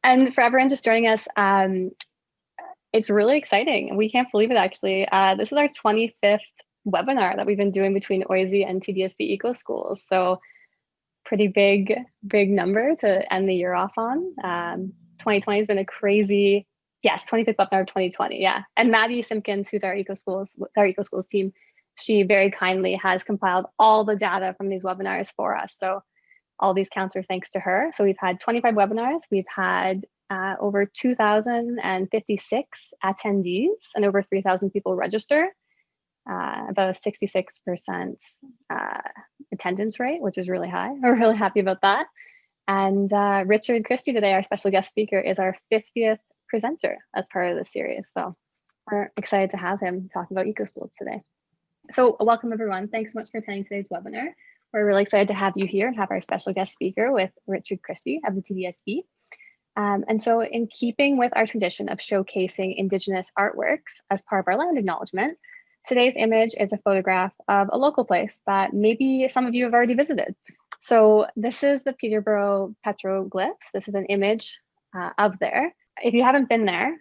And for everyone just joining us, it's really exciting. We can't believe it, actually. This is our 25th webinar that we've been doing between OISE and TDSB EcoSchools. So pretty big number to end the year off on. 2020 has been a crazy, yes, 25th webinar of 2020, yeah. And Maddie Simpkins, who's our EcoSchools team, she very kindly has compiled all the data from these webinars for us. So all these counts are thanks to her. So we've had 25 webinars. We've had over 2,056 attendees and over 3,000 people register. About a 66% attendance rate, which is really high. We're really happy about that. And Richard Christie today, our special guest speaker, is our 50th presenter as part of this series. So we're excited to have him talk about EcoSchools today. So welcome everyone. Thanks so much for attending today's webinar. We're really excited to have you here and have our special guest speaker with Richard Christie of the TDSB. And so in keeping with our tradition of showcasing Indigenous artworks as part of our land acknowledgement, today's image is a photograph of a local place that maybe some of you have already visited. So this is the Peterborough petroglyphs. This is an image of there. If you haven't been there,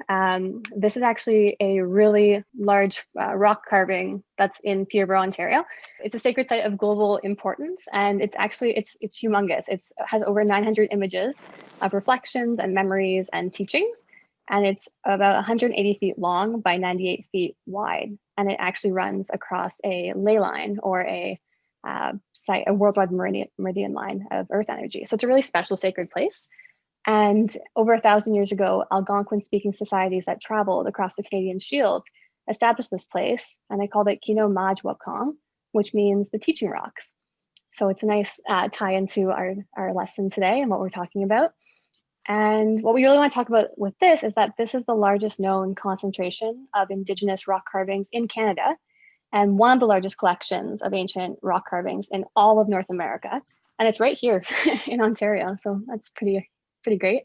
this is actually a really large rock carving that's in Peterborough, Ontario. It's a sacred site of global importance, and it's humongous. It has over 900 images of reflections and memories and teachings, and it's about 180 feet long by 98 feet wide. And it actually runs across a ley line or a worldwide meridian line of earth energy. So it's a really special sacred place. And over 1,000 years ago, Algonquin speaking societies that traveled across the Canadian Shield established this place, and they called it Kino Maj Wakong, which means the teaching rocks. So it's a nice tie into our lesson today and what we're talking about. And what we really want to talk about with this is that this is the largest known concentration of Indigenous rock carvings in Canada, and one of the largest collections of ancient rock carvings in all of North America. And it's right here in Ontario, so that's pretty great.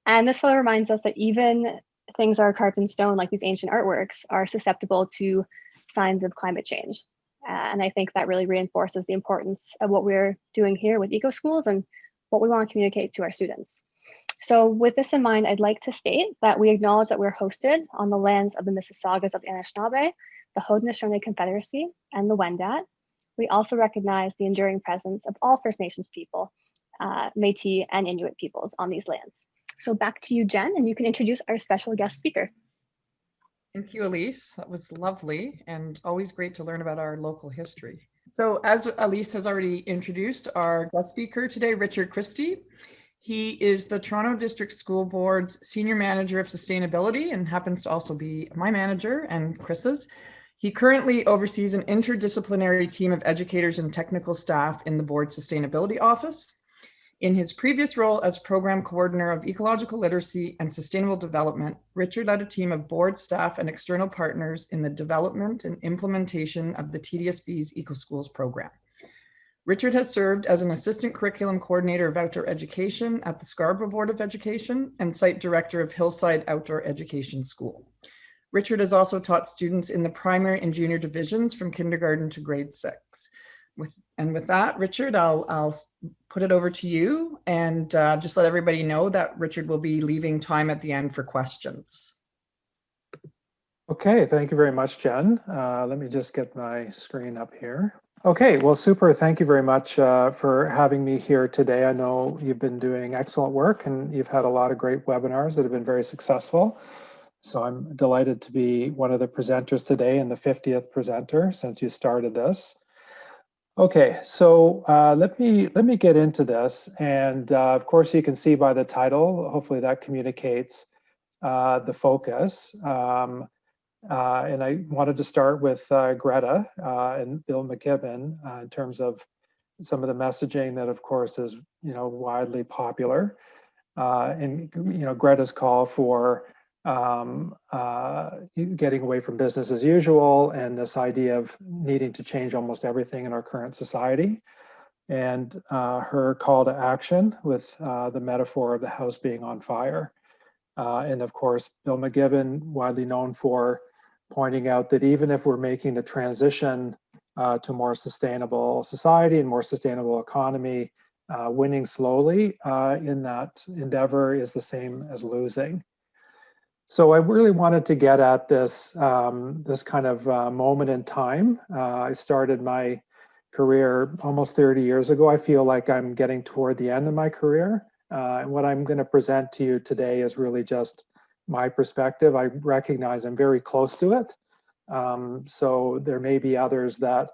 And this photo reminds us that even things that are carved in stone, like these ancient artworks, are susceptible to signs of climate change. And I think that really reinforces the importance of what we're doing here with EcoSchools and what we want to communicate to our students. So with this in mind, I'd like to state that we acknowledge that we're hosted on the lands of the Mississaugas of the Anishinaabe, the Haudenosaunee Confederacy, and the Wendat. We also recognize the enduring presence of all First Nations people, Métis and Inuit peoples on these lands. So back to you, Jen, and you can introduce our special guest speaker. Thank you, Elise. That was lovely and always great to learn about our local history. So as Elise has already introduced our guest speaker today, Richard Christie. He is the Toronto District School Board's Senior Manager of Sustainability and happens to also be my manager and Chris's. He currently oversees an interdisciplinary team of educators and technical staff in the board's Sustainability Office. In his previous role as Program Coordinator of Ecological Literacy and Sustainable Development, Richard led a team of board staff and external partners in the development and implementation of the TDSB's EcoSchools program. Richard has served as an Assistant Curriculum Coordinator of Outdoor Education at the Scarborough Board of Education and Site Director of Hillside Outdoor Education School. Richard has also taught students in the primary and junior divisions from kindergarten to grade 6. With that, Richard, I'll put it over to you and just let everybody know that Richard will be leaving time at the end for questions. Okay, thank you very much, Jen. Let me just get my screen up here. Okay, well, super. Thank you very much for having me here today. I know you've been doing excellent work and you've had a lot of great webinars that have been very successful. So I'm delighted to be one of the presenters today and the 50th presenter since you started this. Okay, so let me get into this, and of course you can see by the title, hopefully that communicates the focus. And I wanted to start with Greta and Bill McKibben in terms of some of the messaging that, of course, is widely popular. And Greta's call for getting away from business as usual, and this idea of needing to change almost everything in our current society, and her call to action with the metaphor of the house being on fire. And of course, Bill McKibben, widely known for pointing out that even if we're making the transition to more sustainable society and more sustainable economy, winning slowly in that endeavor is the same as losing. So I really wanted to get at this, this kind of moment in time. I started my career almost 30 years ago. I feel like I'm getting toward the end of my career. And what I'm going to present to you today is really just my perspective. I recognize I'm very close to it. So there may be others that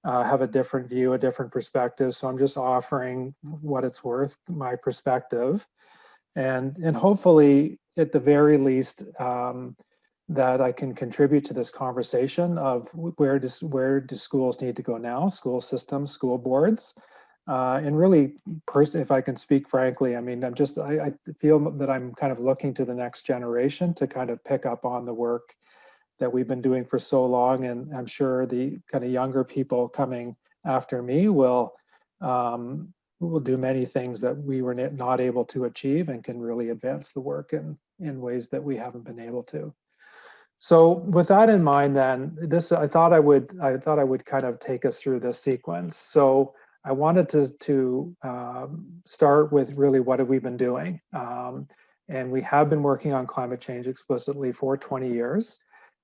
have a different view, a different perspective. So I'm just offering what it's worth, my perspective. And hopefully, at the very least, that I can contribute to this conversation of where do schools need to go now, school systems, school boards. And really, if I can speak frankly, I mean, I feel that I'm kind of looking to the next generation to kind of pick up on the work that we've been doing for so long. And I'm sure the kind of younger people coming after me will do many things that we were not able to achieve and can really advance the work in ways that we haven't been able to. So with that in mind, then I thought I would kind of take us through this sequence. So I wanted to start with really what have we been doing, and we have been working on climate change explicitly for 20 years.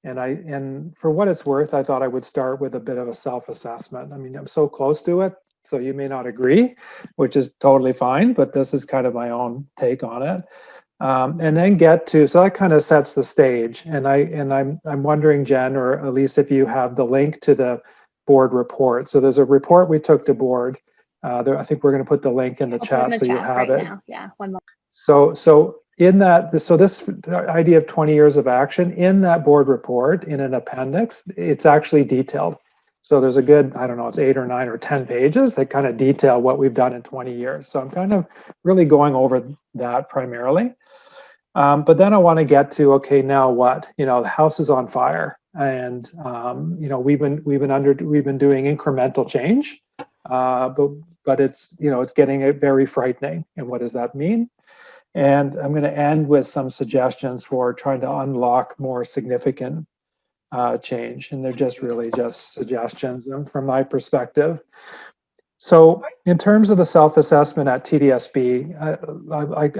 And for what it's worth, I thought I would start with a bit of a self-assessment. I mean, I'm so close to it, so you may not agree, which is totally fine, but this is kind of my own take on it. And then so that kind of sets the stage. And I'm wondering, Jen or Elise, if you have the link to the board report. So there's a report we took to board. I think we're going to put the link in the chat so you have it. Now. Yeah, one moment. So in that, so this idea of 20 years of action, in that board report, in an appendix, it's actually detailed. So there's a good, I don't know, it's 8 or 9 or 10 pages that kind of detail what we've done in 20 years. So I'm kind of really going over that primarily. But then I want to get to, okay, now what? You know, the house is on fire, and you know, we've been doing incremental change, but it's getting very frightening. And what does that mean? And I'm going to end with some suggestions for trying to unlock more significant change. And they're just really just suggestions from my perspective. So in terms of the self-assessment at TDSB,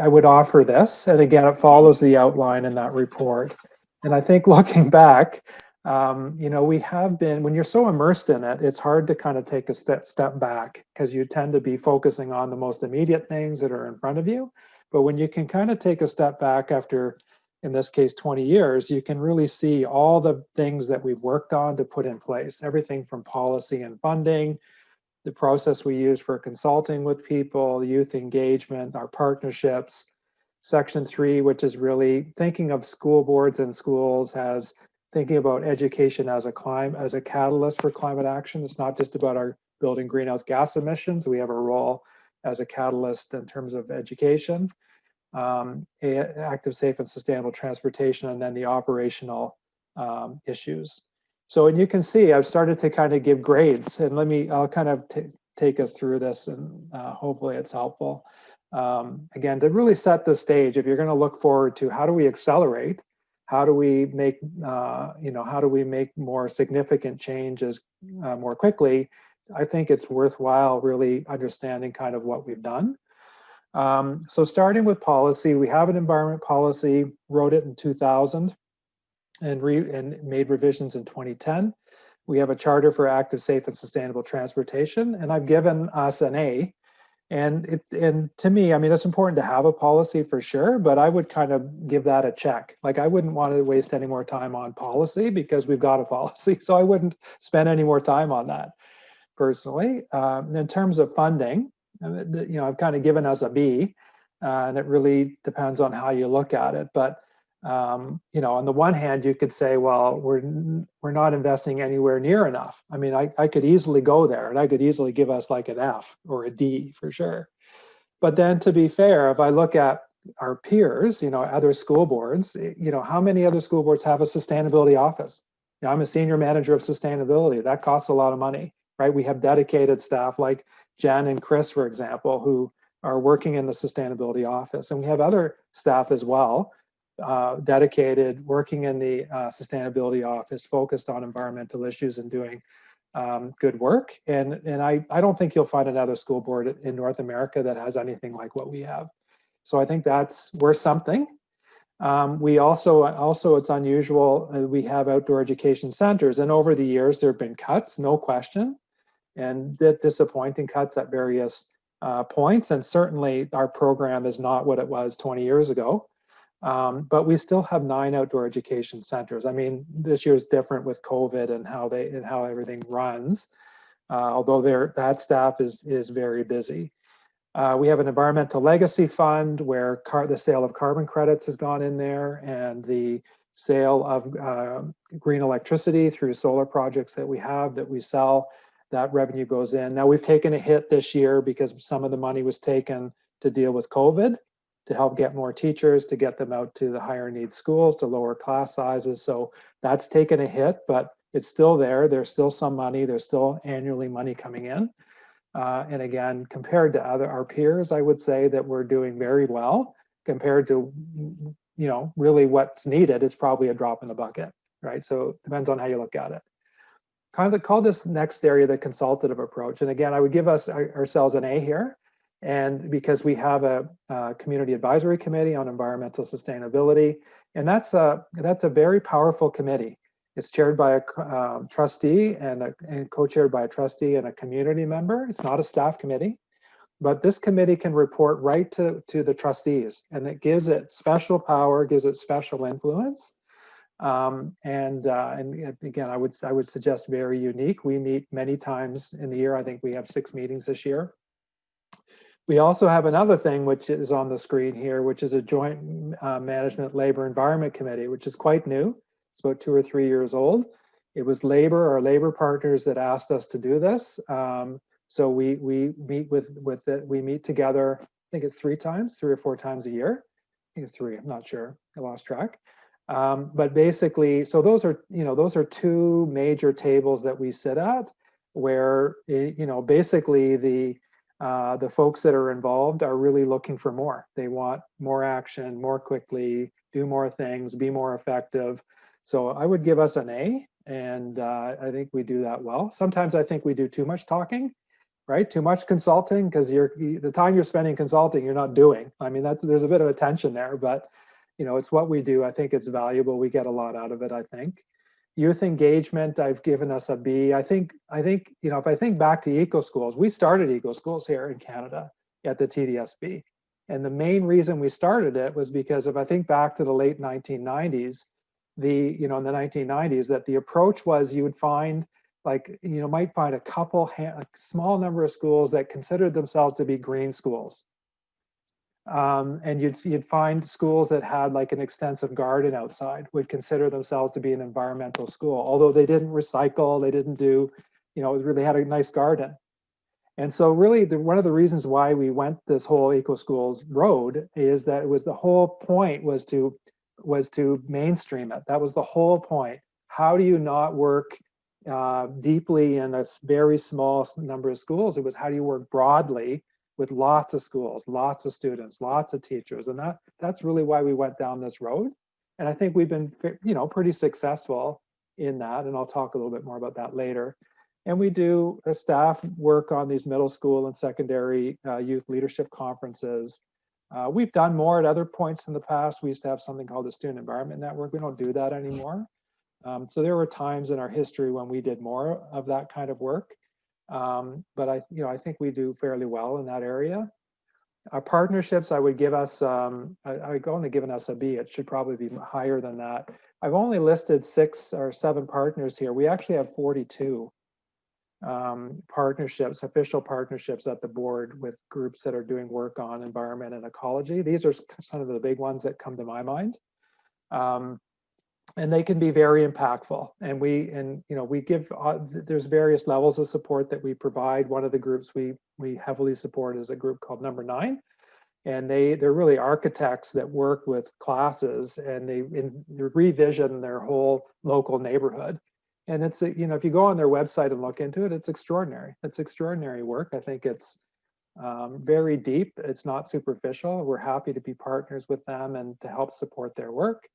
I would offer this. And again, it follows the outline in that report. And I think looking back, we have been, when you're so immersed in it, it's hard to kind of take a step back because you tend to be focusing on the most immediate things that are in front of you. But when you can kind of take a step back after, in this case, 20 years, you can really see all the things that we've worked on to put in place, everything from policy and funding, the process we use for consulting with people, youth engagement, our partnerships, Section 3, which is really thinking of school boards and schools as thinking about education as a catalyst for climate action. It's not just about our building greenhouse gas emissions. We have a role as a catalyst in terms of education, active, safe, and sustainable transportation, and then the operational issues. So, and you can see I've started to kind of give grades, and I'll kind of take us through this, and hopefully it's helpful. Again, to really set the stage, if you're going to look forward to how do we accelerate, how do we make more significant changes more quickly, I think it's worthwhile really understanding kind of what we've done. So starting with policy, we have an environment policy, wrote it in 2000 and made revisions in 2010. We have a charter for active, safe, and sustainable transportation, and I've given us an A. And to me, I mean, it's important to have a policy for sure, but I would kind of give that a check. Like, I wouldn't want to waste any more time on policy because we've got a policy, so I wouldn't spend any more time on that personally. In terms of funding, I've kind of given us a B, and it really depends on how you look at it. But on the one hand, you could say, well, we're not investing anywhere near enough. I mean, I could easily go there, and I could easily give us like an F or a D for sure. But then, to be fair, if I look at our peers, other school boards, how many other school boards have a sustainability office? I'm a senior manager of sustainability. That costs a lot of money, right? We have dedicated staff like Jen and Chris, for example, who are working in the sustainability office. And we have other staff as well, dedicated, working in the sustainability office, focused on environmental issues and doing good work. And I don't think you'll find another school board in North America that has anything like what we have. So I think we're something. We also it's unusual, we have outdoor education centers, and over the years there have been cuts, no question, and disappointing cuts at various points. And certainly our program is not what it was 20 years ago. But we still have 9 outdoor education centers. I mean, this year is different with COVID and how everything runs, although that staff is very busy. We have an environmental legacy fund where the sale of carbon credits has gone in there, and the sale of green electricity through solar projects that we sell, that revenue goes in. Now we've taken a hit this year because some of the money was taken to deal with COVID, to help get more teachers, to get them out to the higher needs schools, to lower class sizes. So that's taken a hit, but it's still there. There's still some money. There's still annually money coming in. And again, compared to our peers, I would say that we're doing very well compared to, really what's needed. It's probably a drop in the bucket, right? So it depends on how you look at it. Kind of call this next area the consultative approach. And again, I would give ourselves an A here. And because we have a community advisory committee on environmental sustainability, and that's a very powerful committee. It's chaired by a trustee and co-chaired by a trustee and a community member. It's not a staff committee, but this committee can report right to the trustees, and it gives it special power, gives it special influence. And again, I would suggest very unique. We meet many times in the year. I think we have 6 meetings this year. We also have another thing which is on the screen here, which is a joint management labor environment committee, which is quite new. It's about 2 or 3 years old. It was our labor partners that asked us to do this. So we meet we meet together, I think it's 3 or 4 times a year. I think it's 3, I'm not sure, I lost track. But basically, so those are 2 major tables that we sit at, where, basically the folks that are involved are really looking for more. They want more action, more quickly, do more things, be more effective. So I would give us an A, and I think we do that well. Sometimes I think we do too much talking, right? Too much consulting, because the time you're spending consulting, you're not doing. I mean, there's a bit of a tension there, but it's what we do. I think it's valuable. We get a lot out of it, I think. Youth engagement, I've given us a B. I think, if I think back to EcoSchools, we started EcoSchools here in Canada at the TDSB. And the main reason we started it was because if I think back to the late 1990s, in the 1990s, that the approach was you would find, might find a small number of schools that considered themselves to be green schools. And you'd find schools that had like an extensive garden outside would consider themselves to be an environmental school, although they didn't recycle, they didn't do, they had a nice garden. And so really one of the reasons why we went this whole EcoSchools road is that the whole point was to mainstream it. That was the whole point. How do you not work deeply in a very small number of schools? It was, how do you work broadly with lots of schools, lots of students, lots of teachers? And that's really why we went down this road. And I think we've been, pretty successful in that. And I'll talk a little bit more about that later. And we do staff work on these middle school and secondary youth leadership conferences. We've done more at other points in the past. We used to have something called the Student Environment Network. We don't do that anymore. So there were times in our history when we did more of that kind of work. But I think we do fairly well in that area. Our partnerships, I would give us, I've only given us a B. It should probably be higher than that. I've only listed 6 or 7 partners here. We actually have 42 partnerships, official partnerships at the board with groups that are doing work on environment and ecology. These are some of the big ones that come to my mind. And they can be very impactful. And we give, there's various levels of support that we provide. One of the groups we heavily support is a group called Number 9. And they're really architects that work with classes, and they revision their whole local neighborhood. And it's, if you go on their website and look into it, it's extraordinary. It's extraordinary work. I think it's very deep. It's not superficial. We're happy to be partners with them and to help support their work.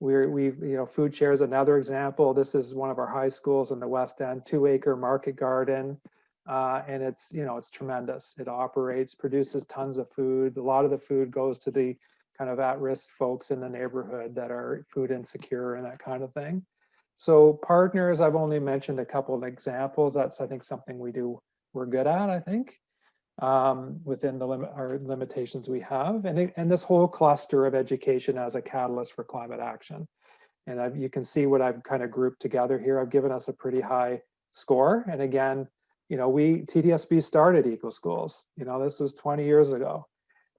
Food share is another example. This is one of our high schools in the West End, 2-acre market garden. And it's tremendous. It operates, produces tons of food. A lot of the food goes to the kind of at-risk folks in the neighborhood that are food insecure and that kind of thing. So partners, I've only mentioned a couple of examples. That's, I think, something we're good at, I think, within our limitations we have. And this whole cluster of education as a catalyst for climate action. And you can see what I've kind of grouped together here. I've given us a pretty high score. And again, TDSB started EcoSchools. This was 20 years ago.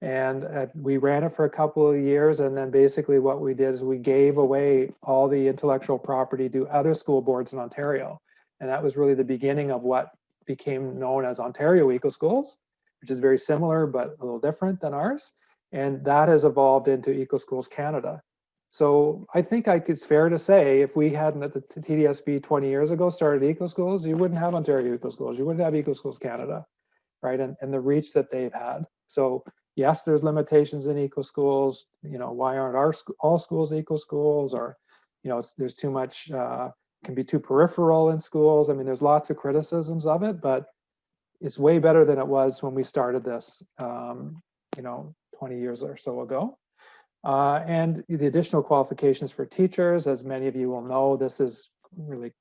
And we ran it for a couple of years. And then basically what we did is we gave away all the intellectual property to other school boards in Ontario. And that was really the beginning of what became known as Ontario EcoSchools, which is very similar, but a little different than ours. And that has evolved into EcoSchools Canada. So I think it's fair to say if we hadn't at the TDSB 20 years ago started EcoSchools, you wouldn't have Ontario EcoSchools, you wouldn't have EcoSchools Canada, right? And the reach that they've had. So yes, there's limitations in EcoSchools. Why aren't all schools EcoSchools? Or, there's too much, can be too peripheral in schools. I mean, there's lots of criticisms of it, but it's way better than it was when we started this, 20 years or so ago. And the additional qualifications for teachers, as many of you will know, this is really,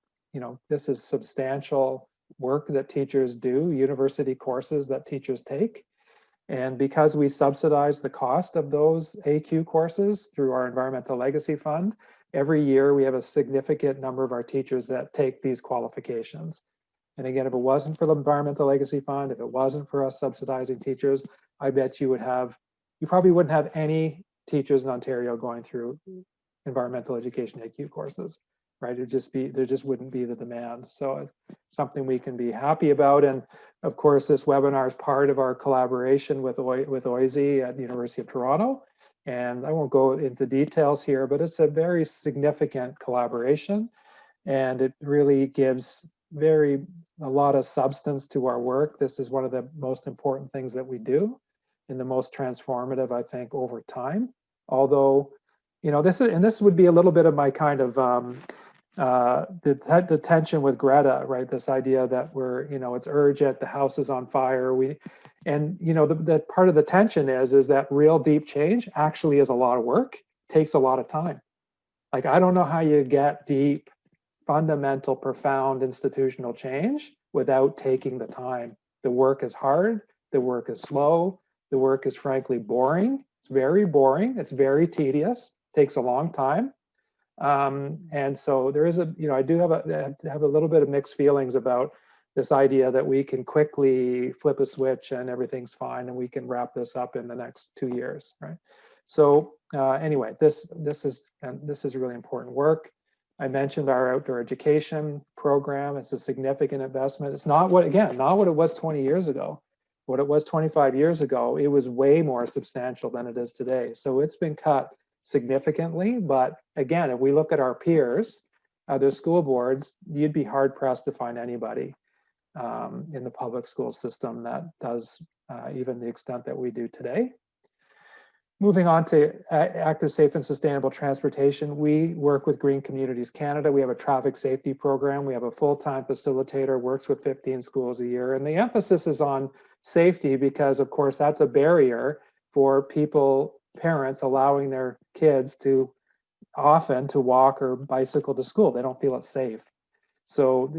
this is substantial work that teachers do, university courses that teachers take. And because we subsidize the cost of those AQ courses through our Environmental Legacy Fund, every year we have a significant number of our teachers that take these qualifications. And again, if it wasn't for the Environmental Legacy Fund, if it wasn't for us subsidizing teachers, I bet you probably wouldn't have any teachers in Ontario going through environmental education AQ courses, right? There just wouldn't be the demand. So it's something we can be happy about. And of course, this webinar is part of our collaboration with OISE at the University of Toronto. And I won't go into details here, but it's a very significant collaboration. And it really gives a lot of substance to our work. This is one of the most important things that we do and the most transformative, I think, over time. Although, this would be a little bit of my kind of the tension with Greta, right? This idea that it's urgent, the house is on fire. The part of the tension is that real deep change actually is a lot of work, takes a lot of time. Like, I don't know how you get deep, fundamental, profound institutional change without taking the time. The work is hard, the work is slow, the work is frankly boring. It's very boring, it's very tedious, takes a long time. And so there is I do have a little bit of mixed feelings about this idea that we can quickly flip a switch and everything's fine and we can wrap this up in the next 2 years, right? So anyway, this is really important work. I mentioned our outdoor education program. It's a significant investment. It's not what it was 20 years ago. What it was 25 years ago, it was way more substantial than it is today. So it's been cut significantly. But again, if we look at our peers, other school boards, you'd be hard pressed to find anybody in the public school system that does even the extent that we do today. Moving on to active, safe, and sustainable transportation, we work with Green Communities Canada. We have a traffic safety program. We have a full-time facilitator, works with 15 schools a year. And the emphasis is on safety because, of course, that's a barrier for parents allowing their kids to walk or bicycle to school. They don't feel it's safe. So,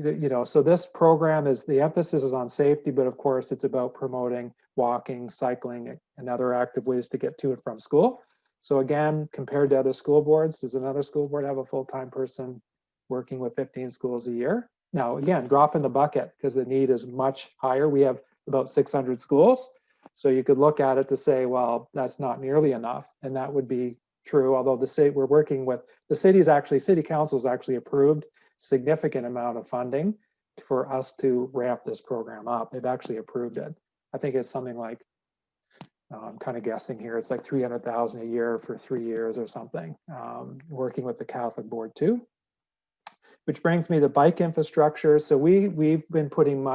so this program the emphasis is on safety, but of course it's about promoting walking, cycling, and other active ways to get to and from school. So again, compared to other school boards, does another school board have a full-time person working with 15 schools a year? Now, again, drop in the bucket because the need is much higher. We have about 600 schools. So you could look at it to say, well, that's not nearly enough. And that would be true, although we're working with, city council's actually approved significant amount of funding for us to ramp this program up. They've actually approved it. I think it's something like, I'm kind of guessing here, it's like $300,000 a year for 3 years or something, working with the Catholic board too. Which brings me to bike infrastructure. So we've been putting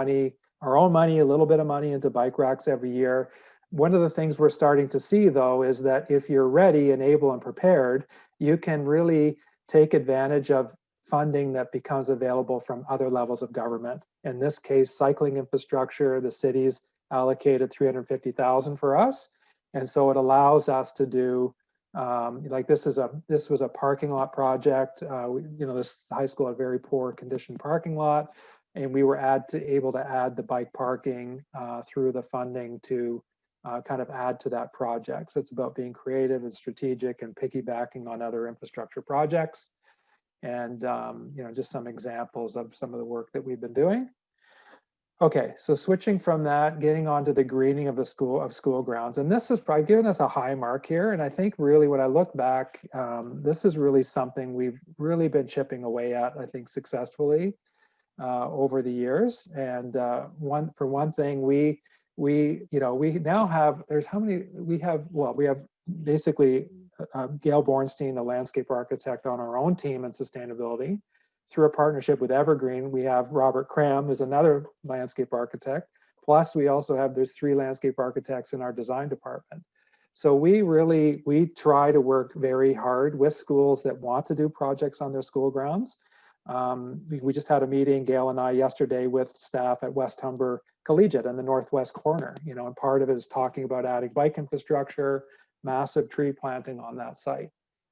our own money, a little bit of money into bike racks every year. One of the things we're starting to see, though, is that if you're ready and able and prepared, you can really take advantage of funding that becomes available from other levels of government. In this case, cycling infrastructure, the city's allocated $350,000 for us. And so it allows us to do, like this was a parking lot project. This high school had a very poor condition parking lot, and we were able to add the bike parking through the funding to kind of add to that project. So it's about being creative and strategic and piggybacking on other infrastructure projects. And just some examples of some of the work that we've been doing. Okay, so switching from that, getting on to the greening of the school grounds. And this has probably given us a high mark here. And I think really when I look back, this is really something we've really been chipping away at, I think successfully over the years. And for one thing, we now have, we have basically Gail Bornstein, the landscape architect, on our own team in sustainability. Through a partnership with Evergreen, we have Robert Cram, who's another landscape architect. Plus, we also have, there's 3 landscape architects in our design department. So we try to work very hard with schools that want to do projects on their school grounds. We just had a meeting, Gail and I, yesterday with staff at West Humber Collegiate in the northwest corner, and part of it is talking about adding bike infrastructure, massive tree planting on that site,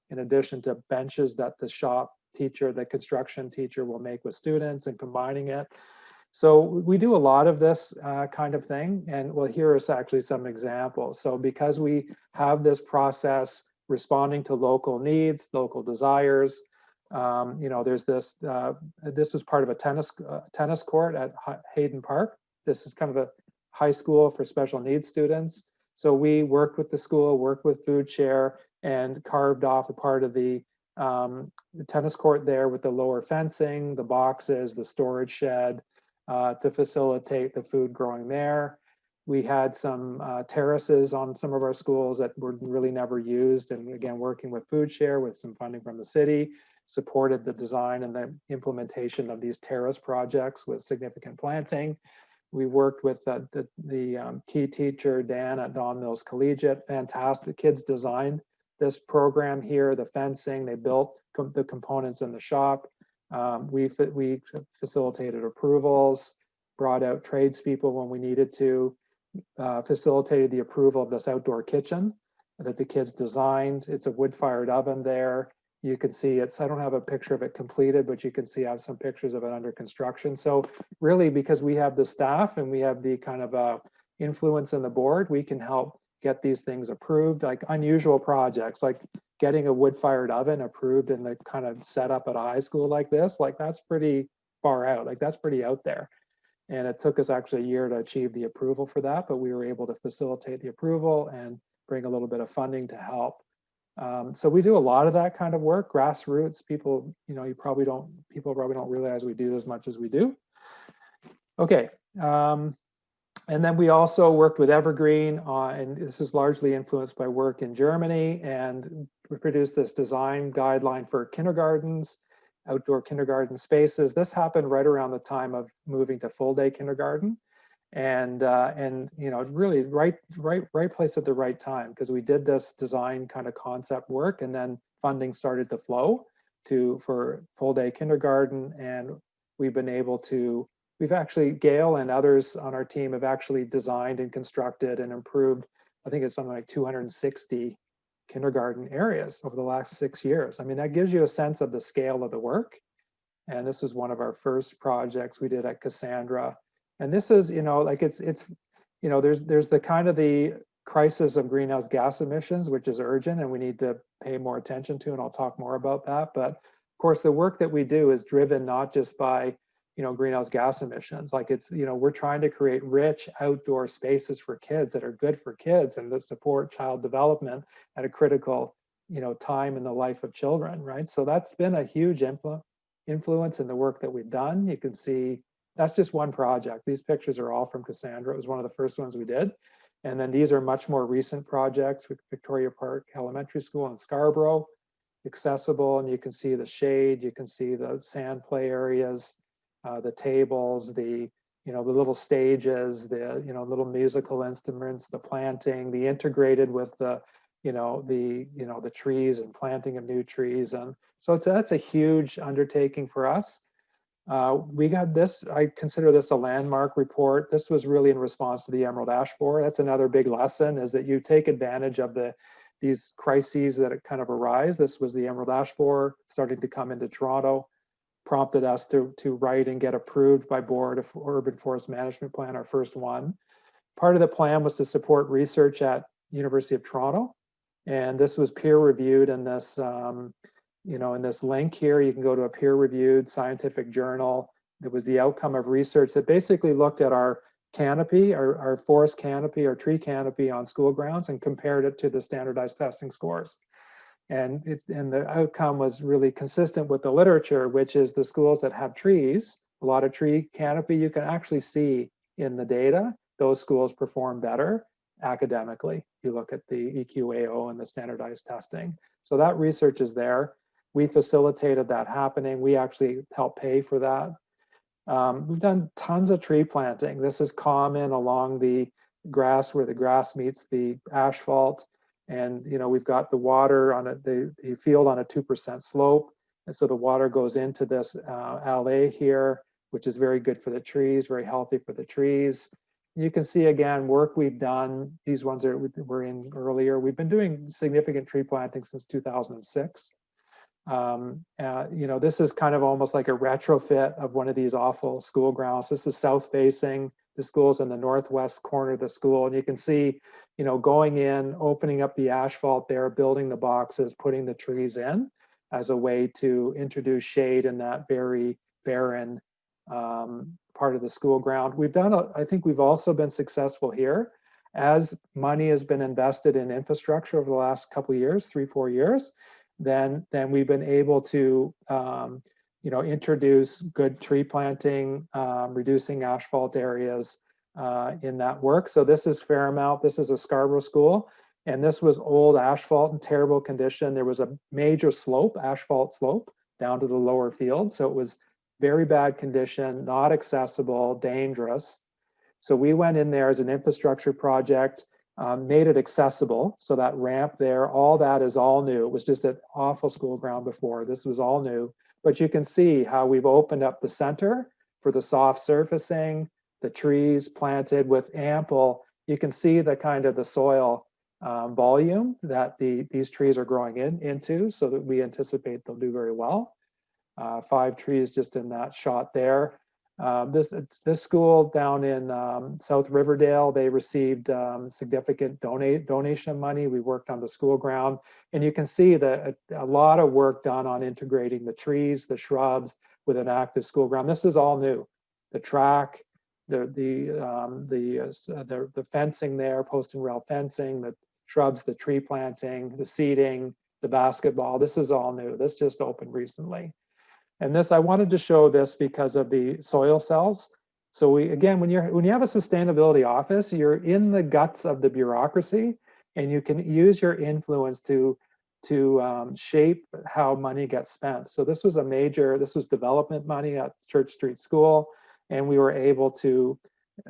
in addition to benches that the construction teacher will make with students and combining it. So we do a lot of this kind of thing. And here is actually some examples. So because we have this process responding to local needs, local desires, there's this was part of a tennis court at Hayden Park. This is kind of a high school for special needs students. So we worked with the school, worked with Food Share, and carved off a part of the tennis court there with the lower fencing, the boxes, the storage shed to facilitate the food growing there. We had some terraces on some of our schools that were really never used. And again, working with Food Share with some funding from the city, supported the design and the implementation of these terrace projects with significant planting. We worked with the key teacher, Dan, at Don Mills Collegiate. Fantastic. Kids designed this program here, the fencing, they built the components in the shop. We facilitated approvals, brought out tradespeople when we needed to, facilitated the approval of this outdoor kitchen that the kids designed. It's a wood-fired oven there. You can see I don't have a picture of it completed, but you can see I have some pictures of it under construction. So really, because we have the staff and we have the kind of influence in the board, we can help get these things approved, like unusual projects, like getting a wood-fired oven approved and the kind of set up at a high school like this, like that's pretty far out, like that's pretty out there. And it took us actually a year to achieve the approval for that, but we were able to facilitate the approval and bring a little bit of funding to help. So we do a lot of that kind of work, grassroots. People probably don't realize we do as much as we do. Okay. And then we also worked with Evergreen, and this is largely influenced by work in Germany, and we produced this design guideline for kindergartens, outdoor kindergarten spaces. This happened right around the time of moving to full day kindergarten, and really right place at the right time, because we did this design kind of concept work, and then funding started to flow for full day kindergarten, and we've been able to. We've actually, Gail and others on our team have actually designed and constructed and improved, I think it's something like 260 kindergarten areas over the last 6 years. I mean, that gives you a sense of the scale of the work. And this is one of our first projects we did at Cassandra. And this is, there's the kind of the crisis of greenhouse gas emissions, which is urgent and we need to pay more attention to, and I'll talk more about that. But of course, the work that we do is driven not just by greenhouse gas emissions. Like we're trying to create rich outdoor spaces for kids that are good for kids and that support child development at a critical, time in the life of children, right? So that's been a huge influence in the work that we've done. You can see that's just one project. These pictures are all from Cassandra. It was one of the first ones we did. And then these are much more recent projects with Victoria Park Elementary School in Scarborough, accessible, and you can see the shade, you can see the sand play areas, the tables, the the little stages, the little musical instruments, the planting, the integrated with the the trees and planting of new trees. And so that's a huge undertaking for us. We got this, I consider this a landmark report. This was really in response to the emerald ash borer. That's another big lesson, is that you take advantage of these crises that kind of arise. This was the emerald ash borer starting to come into Toronto, prompted us to write and get approved by Board of Urban Forest Management Plan, our first one. Part of the plan was to support research at University of Toronto. And this was peer reviewed in this, in this link here. You can go to a peer reviewed scientific journal. It was the outcome of research that basically looked at our canopy, our forest canopy, our tree canopy on school grounds, and compared it to the standardized testing scores. And the outcome was really consistent with the literature, which is the schools that have trees, a lot of tree canopy, you can actually see in the data, those schools perform better academically. You look at the EQAO and the standardized testing. So that research is there. We facilitated that happening. We actually helped pay for that. We've done tons of tree planting. This is common along the grass, where the grass meets the asphalt. And we've got the water on the field on a 2% slope. And so the water goes into this alley here, which is very good for the trees, very healthy for the trees. You can see again, work we've done. These ones were in earlier. We've been doing significant tree planting since 2006. This is kind of almost like a retrofit of one of these awful school grounds. This is south facing. The school's in the northwest corner of the school. And you can see, going in, opening up the asphalt there, building the boxes, putting the trees in as a way to introduce shade in that very barren part of the school ground. I think we've also been successful here. As money has been invested in infrastructure over the last couple of years, 3-4 years, then we've been able to introduce good tree planting, reducing asphalt areas in that work. So this is Fairmount. This is a Scarborough school, and this was old asphalt in terrible condition. There was a major slope, asphalt slope, down to the lower field. So it was very bad condition, not accessible, dangerous. So we went in there as an infrastructure project, made it accessible. So that ramp there, all that is all new. It was just an awful school ground before. This was all new. But you can see how we've opened up the center for the soft surfacing, the trees planted with ample, you can see the kind of the soil volume that these trees are growing into, so that we anticipate they'll do very well. 5 trees just in that shot there. This school down in South Riverdale, they received significant donation money. We worked on the school ground, and you can see that a lot of work done on integrating the trees, the shrubs with an active school ground. This is all new. The track, the fencing there, post and rail fencing, the shrubs, the tree planting, the seating, the basketball. This is all new. This just opened recently. And this, I wanted to show this because of the soil cells. So again, when you have a sustainability office, you're in the guts of the bureaucracy, and you can use your influence to shape how money gets spent. So this was development money at Church Street School, and we were able to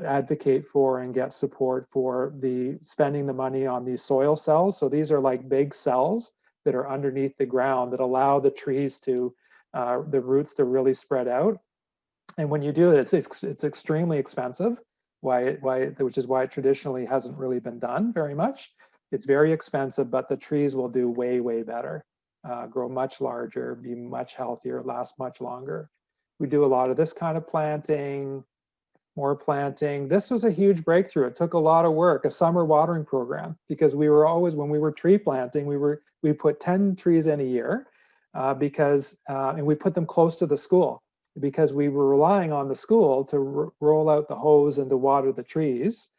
advocate for and get support for spending the money on these soil cells. So these are like big cells that are underneath the ground that allow the trees to the roots to really spread out. And when you do it, it's extremely expensive, which is why it traditionally hasn't really been done very much. It's very expensive, but the trees will do way, way better, grow much larger, be much healthier, last much longer. We do a lot of this kind of planting, more planting. This was a huge breakthrough. It took a lot of work, a summer watering program, because we were always, when we were tree planting, we put 10 trees in a year. And we put them close to the school because we were relying on the school to roll out the hose and to water the trees.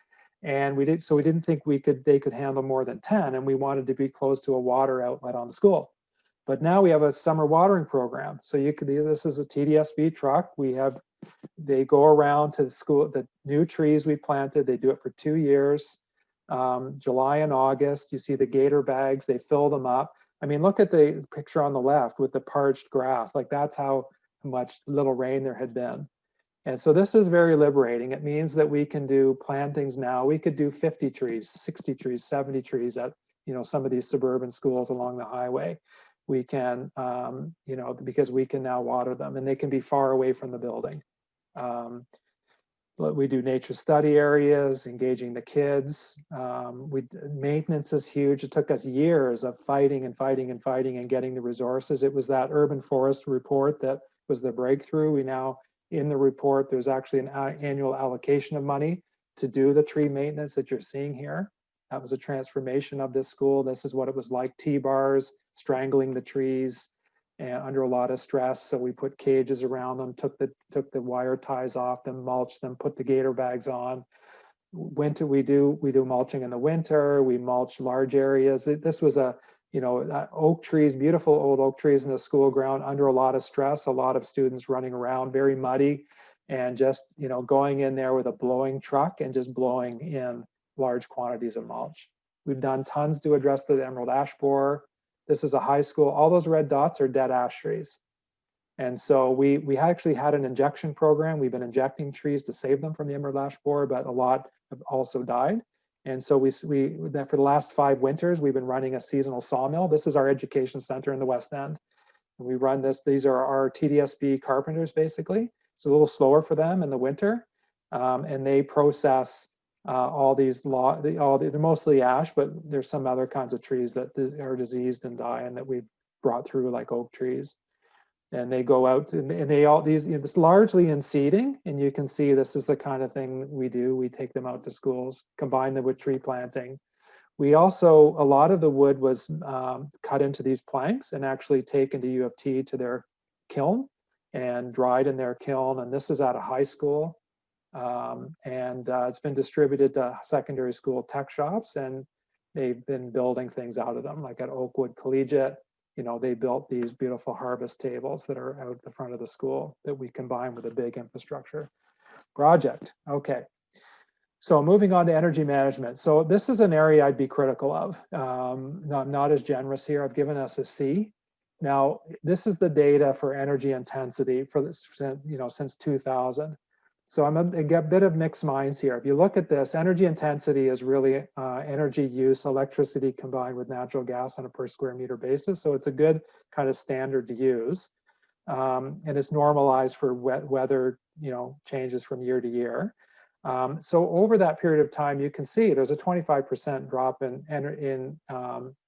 And we didn't think they could handle more than 10, and we wanted to be close to a water outlet on the school. But now we have a summer watering program. So this is a TDSB truck. They go around to the school, the new trees we planted, they do it for 2 years. July and August, you see the gator bags, they fill them up. I mean, look at the picture on the left with the parched grass. Like, that's how much little rain there had been. And so this is very liberating. It means that we can do plantings now. We could do 50 trees, 60 trees, 70 trees at, some of these suburban schools along the highway. We can, because we can now water them and they can be far away from the building. But we do nature study areas, engaging the kids. Maintenance is huge. It took us years of fighting and getting the resources. It was that urban forest report that was the breakthrough. We now, in the report, there's actually an annual allocation of money to do the tree maintenance that you're seeing here. That was a transformation of this school. This is what it was like, T-bars, strangling the trees and under a lot of stress. So we put cages around them, took the wire ties off them, mulched them, put the gator bags on. Winter, we do mulching in the winter. We mulch large areas. This was oak trees, beautiful old oak trees in the school ground under a lot of stress, a lot of students running around, very muddy, and just, going in there with a blowing truck and just blowing in large quantities of mulch. We've done tons to address the emerald ash borer. This is a high school. All those red dots are dead ash trees. And so we actually had an injection program. We've been injecting trees to save them from the emerald ash borer, but a lot have also died. And so for the last 5 winters, we've been running a seasonal sawmill. This is our education center in the West End. And we run this. These are our TDSB carpenters, basically. It's a little slower for them in the winter. And they process all these, they're mostly ash, but there's some other kinds of trees that are diseased and die and that we've brought through, like oak trees. And they go out and it's largely in seeding. And you can see this is the kind of thing we do. We take them out to schools, combine them with tree planting. We also, a lot of the wood was cut into these planks and actually taken to U of T to their kiln and dried in their kiln. And this is at a high school. It's been distributed to secondary school tech shops, and they've been building things out of them, like at Oakwood Collegiate. They built these beautiful harvest tables that are out the front of the school that we combine with a big infrastructure project. Okay, so moving on to energy management. So this is an area I'd be critical of. I'm not as generous here. I've given us a C. Now, this is the data for energy intensity for this, since 2000. So I'm a bit of mixed minds here. If you look at this, energy intensity is really energy use, electricity combined with natural gas on a per square meter basis. So it's a good kind of standard to use. And it's normalized for weather, changes from year to year. So over that period of time, you can see there's a 25% drop in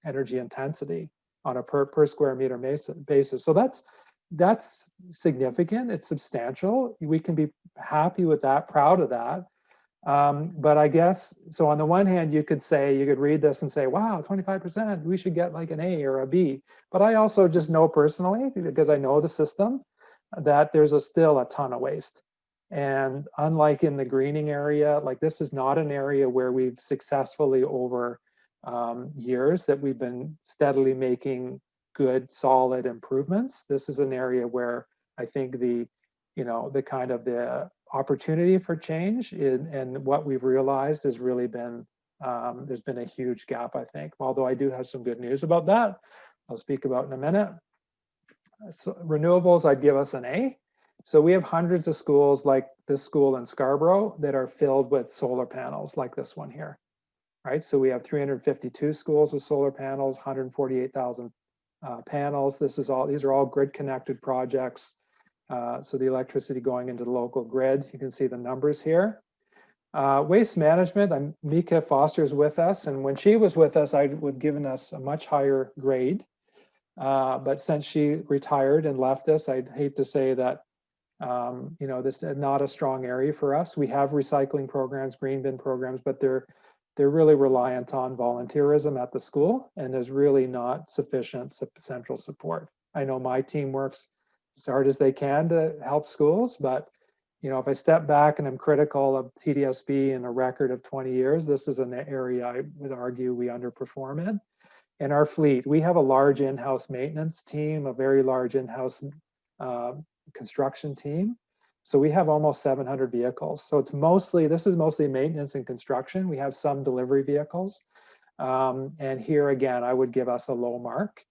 energy intensity on a per square meter basis. So that's significant. It's substantial. We can be happy with that, proud of that. But I guess, so on the one hand, you could read this and say, wow, 25%, we should get like an A or a B. But I also just know personally, because I know the system, that there's still a ton of waste. And unlike in the greening area, like this is not an area where we've successfully over years that we've been steadily making good, solid improvements. This is an area where I think the opportunity for change and what we've realized has really been, there's been a huge gap, I think. Although I do have some good news about that, I'll speak about in a minute. So renewables, I'd give us an A. So we have hundreds of schools like this school in Scarborough that are filled with solar panels like this one here, right? So we have 352 schools with solar panels, 148,000 panels. These are all grid connected projects. So the electricity going into the local grid, you can see the numbers here. Waste management, Mika Foster is with us, and when she was with us, I would have given us a much higher grade. But since she retired and left us, I'd hate to say that this is not a strong area for us. We have recycling programs, green bin programs, but they're really reliant on volunteerism at the school, and there's really not sufficient central support. I know my team works as hard as they can to help schools, but if I step back and I'm critical of TDSB and a record of 20 years, this is an area I would argue we underperform in. In our fleet, we have a large in-house maintenance team, a very large in-house construction team. So we have almost 700 vehicles. So this is mostly maintenance and construction. We have some delivery vehicles. And here again, I would give us a low mark.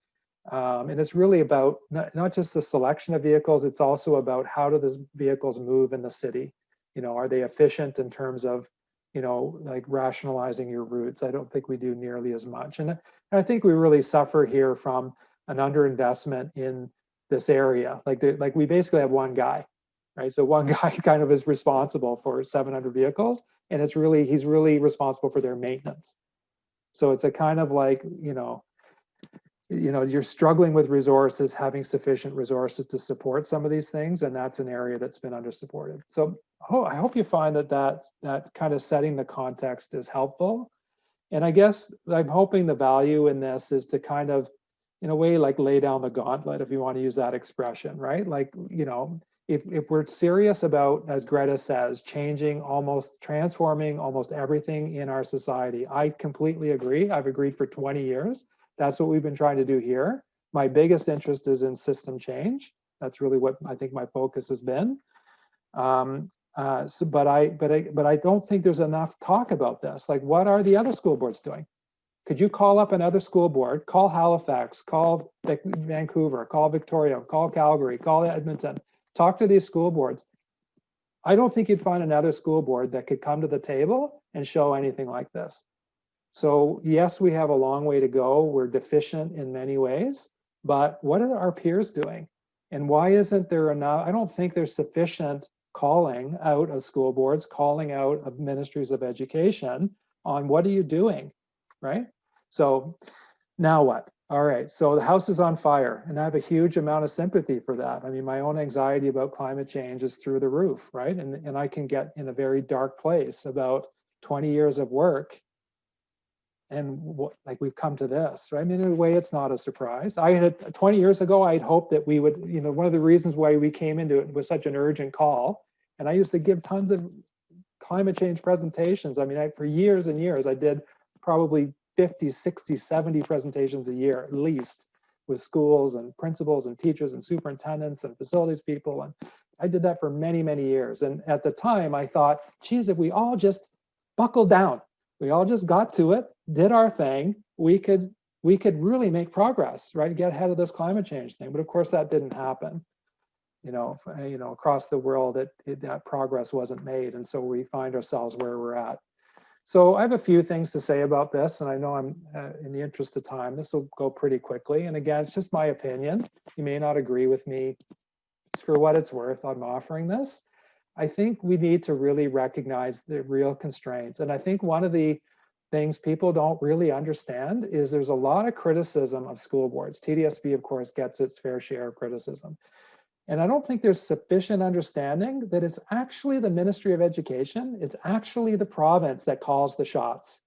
And it's really about not just the selection of vehicles, it's also about how do these vehicles move in the city? You know, are they efficient in terms of, you know, like rationalizing your routes? I don't think we do nearly as much. And I think we really suffer here from an underinvestment in this area. Like we basically have one guy, right? So one guy kind of is responsible for 700 vehicles, and he's really responsible for their maintenance. So it's a kind of like, you're struggling with resources, having sufficient resources to support some of these things, and that's an area that's been undersupported. So I hope you find that kind of setting the context is helpful. And I guess I'm hoping the value in this is to kind of, in a way, like lay down the gauntlet, if you want to use that expression, right? Like, if we're serious about, as Greta says, transforming almost everything in our society, I completely agree. I've agreed for 20 years. That's what we've been trying to do here. My biggest interest is in system change. That's really what I think my focus has been. But I don't think there's enough talk about this. Like, what are the other school boards doing? Could you call up another school board, call Halifax, call Vancouver, call Victoria, call Calgary, call Edmonton, talk to these school boards. I don't think you'd find another school board that could come to the table and show anything like this. So yes, we have a long way to go. We're deficient in many ways, but what are our peers doing? And why isn't there enough? I don't think there's sufficient calling out of school boards, calling out of ministries of education on what are you doing, right? So now what? All right, so the house is on fire, and I have a huge amount of sympathy for that. I mean, my own anxiety about climate change is through the roof, right? And I can get in a very dark place about 20 years of work, and like we've come to this, right? I mean, in a way, it's not a surprise. 20 years ago, I'd hoped that we would, one of the reasons why we came into it was such an urgent call, and I used to give tons of climate change presentations. I mean, for years and years, I did probably 50, 60, 70 presentations a year at least, with schools and principals and teachers and superintendents and facilities people. And I did that for many, many years. And at the time I thought, geez, if we all just buckled down, we all just got to it, did our thing, we could really make progress, right? Get ahead of this climate change thing. But of course that didn't happen. Across the world, that progress wasn't made. And so we find ourselves where we're at. So I have a few things to say about this, and I know I'm in the interest of time, this will go pretty quickly. And again, it's just my opinion. You may not agree with me. It's for what it's worth, I'm offering this. I think we need to really recognize the real constraints. And I think one of the things people don't really understand is there's a lot of criticism of school boards. TDSB, of course, gets its fair share of criticism. And I don't think there's sufficient understanding that it's actually the Ministry of Education, it's actually the province that calls the shots.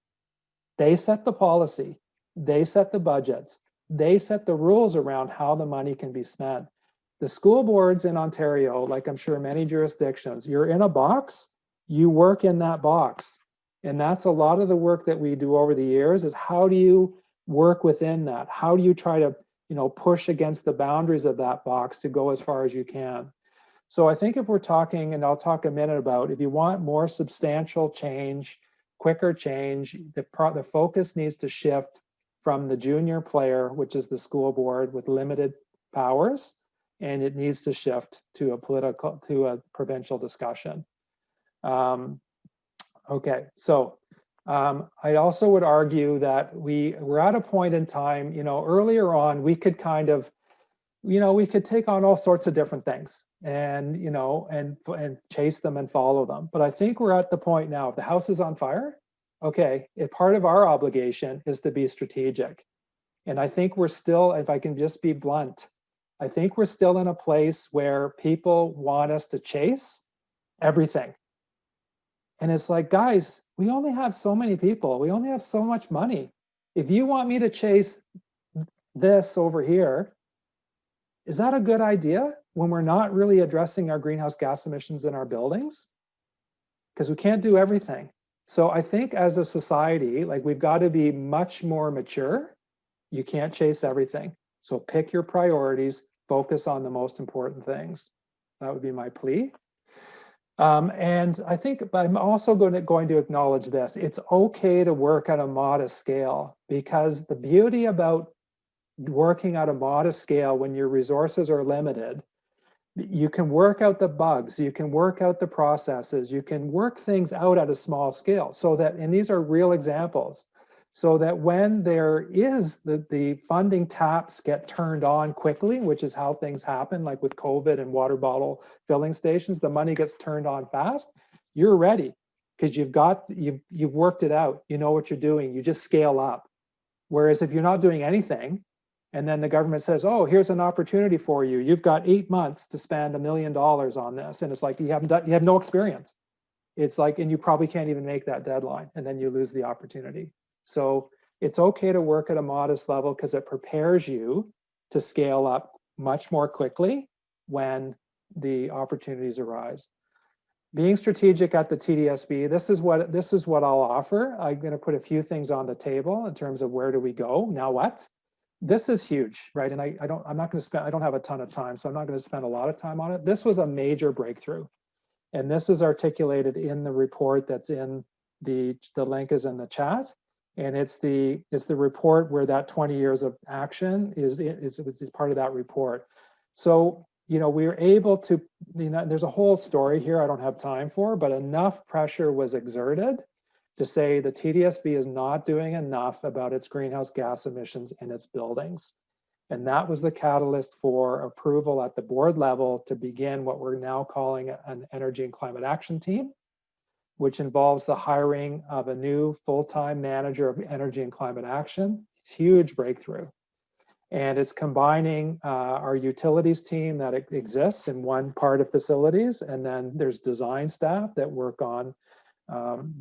They set the policy, they set the budgets, they set the rules around how the money can be spent. The school boards in Ontario, like I'm sure many jurisdictions, you're in a box, you work in that box. And that's a lot of the work that we do over the years is how do you work within that? How do you try to push against the boundaries of that box to go as far as you can? So I think if we're talking, and I'll talk a minute about, if you want more substantial change, quicker change, the focus needs to shift from the junior player, which is the school board with limited powers, and it needs to shift to a provincial discussion. Okay, so I also would argue that we're at a point in time, earlier on, we could kind of, we could take on all sorts of different things and, and chase them and follow them. But I think we're at the point now, if the house is on fire, okay, if part of our obligation is to be strategic. And I think we're still, if I can just be blunt, I think we're still in a place where people want us to chase everything. And it's like, guys, we only have so many people. We only have so much money. If you want me to chase this over here, is that a good idea when we're not really addressing our greenhouse gas emissions in our buildings? Because we can't do everything. So I think as a society, like we've got to be much more mature. You can't chase everything. So pick your priorities, focus on the most important things. That would be my plea. And I think I'm also going to acknowledge this. It's okay to work at a modest scale, because the beauty about working at a modest scale when your resources are limited, you can work out the bugs, you can work out the processes, you can work things out at a small scale so that, and these are real examples, so that when there is the funding taps get turned on quickly, which is how things happen, like with COVID and water bottle filling stations, the money gets turned on fast, you're ready because you've worked it out, you know what you're doing, you just scale up. Whereas if you're not doing anything, and then the government says, oh, here's an opportunity for you. You've got 8 months to spend $1 million on this. And it's like, you have no experience. It's like, and you probably can't even make that deadline, and then you lose the opportunity. So it's okay to work at a modest level because it prepares you to scale up much more quickly when the opportunities arise. Being strategic at the TDSB, this is what I'll offer. I'm going to put a few things on the table in terms of where do we go, now what? This is huge, right? And I don't have a ton of time, so I'm not going to spend a lot of time on it. This was a major breakthrough. And this is articulated in the report that's in the link is in the chat. And it's the report where that 20 years of action is part of that report. So, we were able to, there's a whole story here I don't have time for, but enough pressure was exerted to say the TDSB is not doing enough about its greenhouse gas emissions in its buildings. And that was the catalyst for approval at the board level to begin what we're now calling an energy and climate action team, which involves the hiring of a new full-time manager of energy and climate action. It's a huge breakthrough. And it's combining our utilities team that exists in one part of facilities, and then there's design staff that work on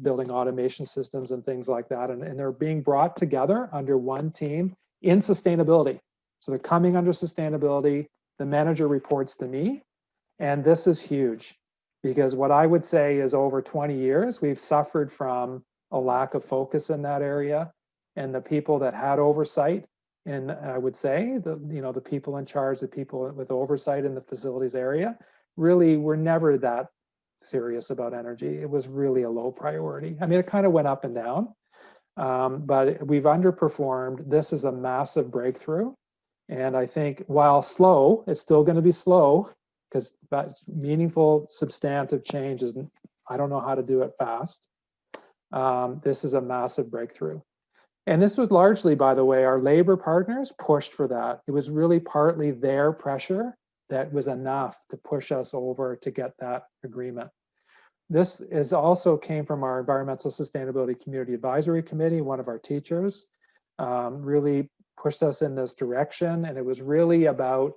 building automation systems and things like that. And they're being brought together under one team in sustainability. So they're coming under sustainability. The manager reports to me. And this is huge because what I would say is over 20 years, we've suffered from a lack of focus in that area. And the people that had oversight, and I would say the people in charge, the people with oversight in the facilities area, really were never that serious about energy. It was really a low priority. I mean, it kind of went up and down, but we've underperformed. This is a massive breakthrough. And I think while slow, it's still going to be slow because meaningful, substantive change isn't, I don't know how to do it fast. This is a massive breakthrough. And this was largely, by the way, our labor partners pushed for that. It was really partly their pressure that was enough to push us over to get that agreement. This is also came from our Environmental Sustainability Community Advisory Committee. One of our teachers really pushed us in this direction. And it was really about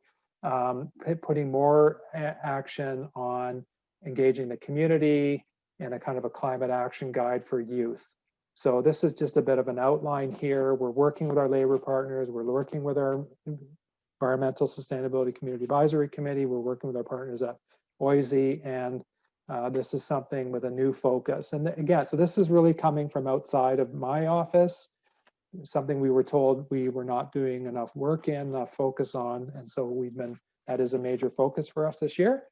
putting more action on engaging the community and a kind of a climate action guide for youth. So this is just a bit of an outline here. We're working with our labor partners. We're working with our Environmental Sustainability Community Advisory Committee. We're working with our partners at OISE, and this is something with a new focus. And again, so this is really coming from outside of my office, something we were told we were not doing enough work in, enough focus on, and so that is a major focus for us this year.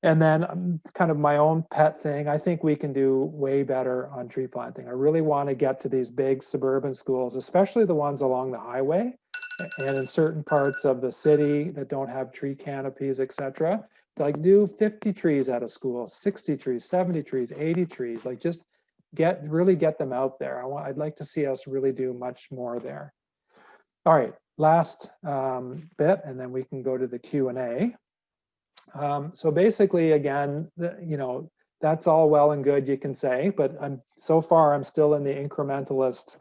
And then kind of my own pet thing, I think we can do way better on tree planting. I really want to get to these big suburban schools, especially the ones along the highway and in certain parts of the city that don't have tree canopies, et cetera. Like do 50 trees at a school, 60 trees, 70 trees, 80 trees, like just really get them out there. I'd like to see us really do much more there. All right, last bit, and then we can go to the Q&A. So basically, again, that's all well and good, you can say, but so far I'm still in the incrementalist,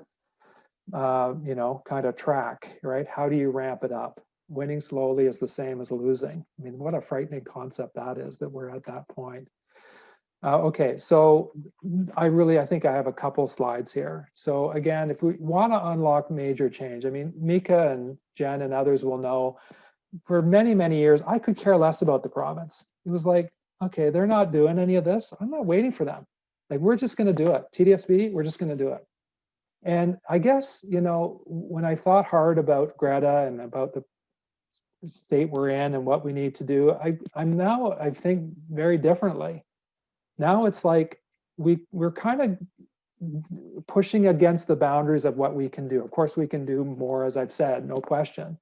kind of track, right? How do you ramp it up? Winning slowly is the same as losing. I mean, what a frightening concept that is, that we're at that point. Okay, so I think I have a couple slides here. So again, if we want to unlock major change, I mean, Mika and Jen and others will know, for many, many years, I could care less about the province. It was like, okay, they're not doing any of this. I'm not waiting for them. Like, we're just going to do it. TDSB, we're just going to do it. And I guess, when I thought hard about Greta and about the state we're in and what we need to do, I think very differently. Now it's like we're kind of pushing against the boundaries of what we can do. Of course, we can do more, as I've said, no question.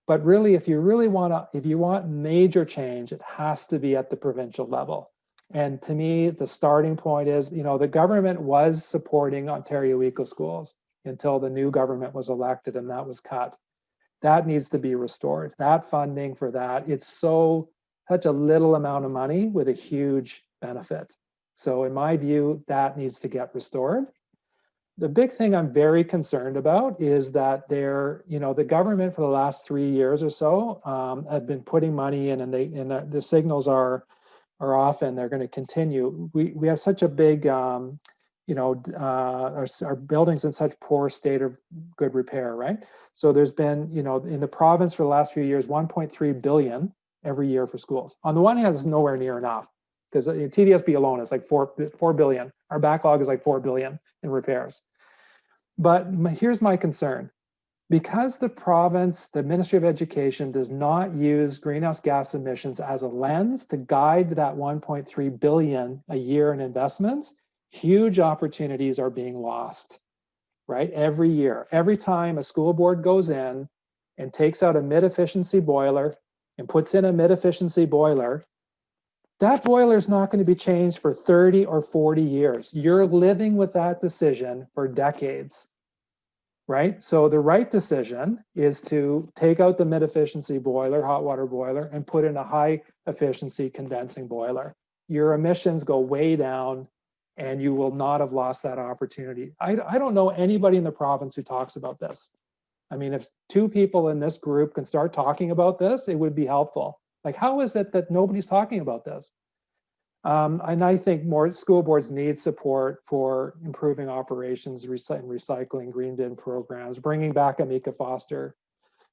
But really, if you want major change, it has to be at the provincial level. And to me, the starting point is, the government was supporting Ontario EcoSchools until the new government was elected, and that was cut. That needs to be restored. That funding for that, it's such a little amount of money with a huge benefit. So in my view, that needs to get restored. The big thing I'm very concerned about is that the government for the last 3 years or so have been putting money in, and the signals are often they're going to continue. We have such a big, our buildings in such poor state of good repair, right? So there's been, in the province for the last few years, 1.3 billion every year for schools. On the one hand, it's nowhere near enough, because TDSB alone is like 4 billion. Our backlog is like 4 billion in repairs. But here's my concern. Because the province, the Ministry of Education, does not use greenhouse gas emissions as a lens to guide that 1.3 billion a year in investments, huge opportunities are being lost, right? Every year, every time a school board goes in and takes out a mid-efficiency boiler and puts in a mid-efficiency boiler, that boiler is not going to be changed for 30 or 40 years. You're living with that decision for decades, right? So the right decision is to take out the mid-efficiency boiler, hot water boiler, and put in a high-efficiency condensing boiler. Your emissions go way down, and you will not have lost that opportunity. I don't know anybody in the province who talks about this. I mean, if 2 people in this group can start talking about this, it would be helpful. Like, how is it that nobody's talking about this? And I think more school boards need support for improving operations, recycling, green bin programs, bringing back Amika Foster,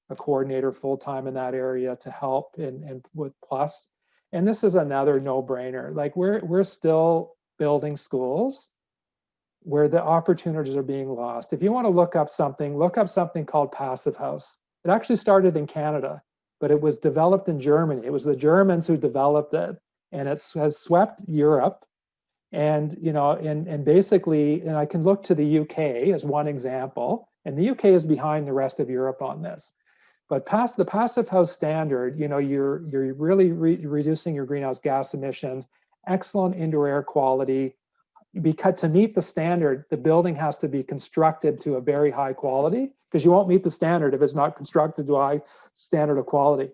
a coordinator full-time in that area, to help and with Plus. And this is another no-brainer. Like, we're still building schools where the opportunities are being lost. If you want to look up something called Passive House. It actually started in Canada, but it was developed in Germany. It was the Germans who developed it, and it has swept Europe. And basically, and I can look to the UK as one example, and the UK is behind the rest of Europe on this. But past the Passive House standard, you're really reducing your greenhouse gas emissions, excellent indoor air quality. Because to meet the standard, the building has to be constructed to a very high quality, because you won't meet the standard if it's not constructed to a high standard of quality.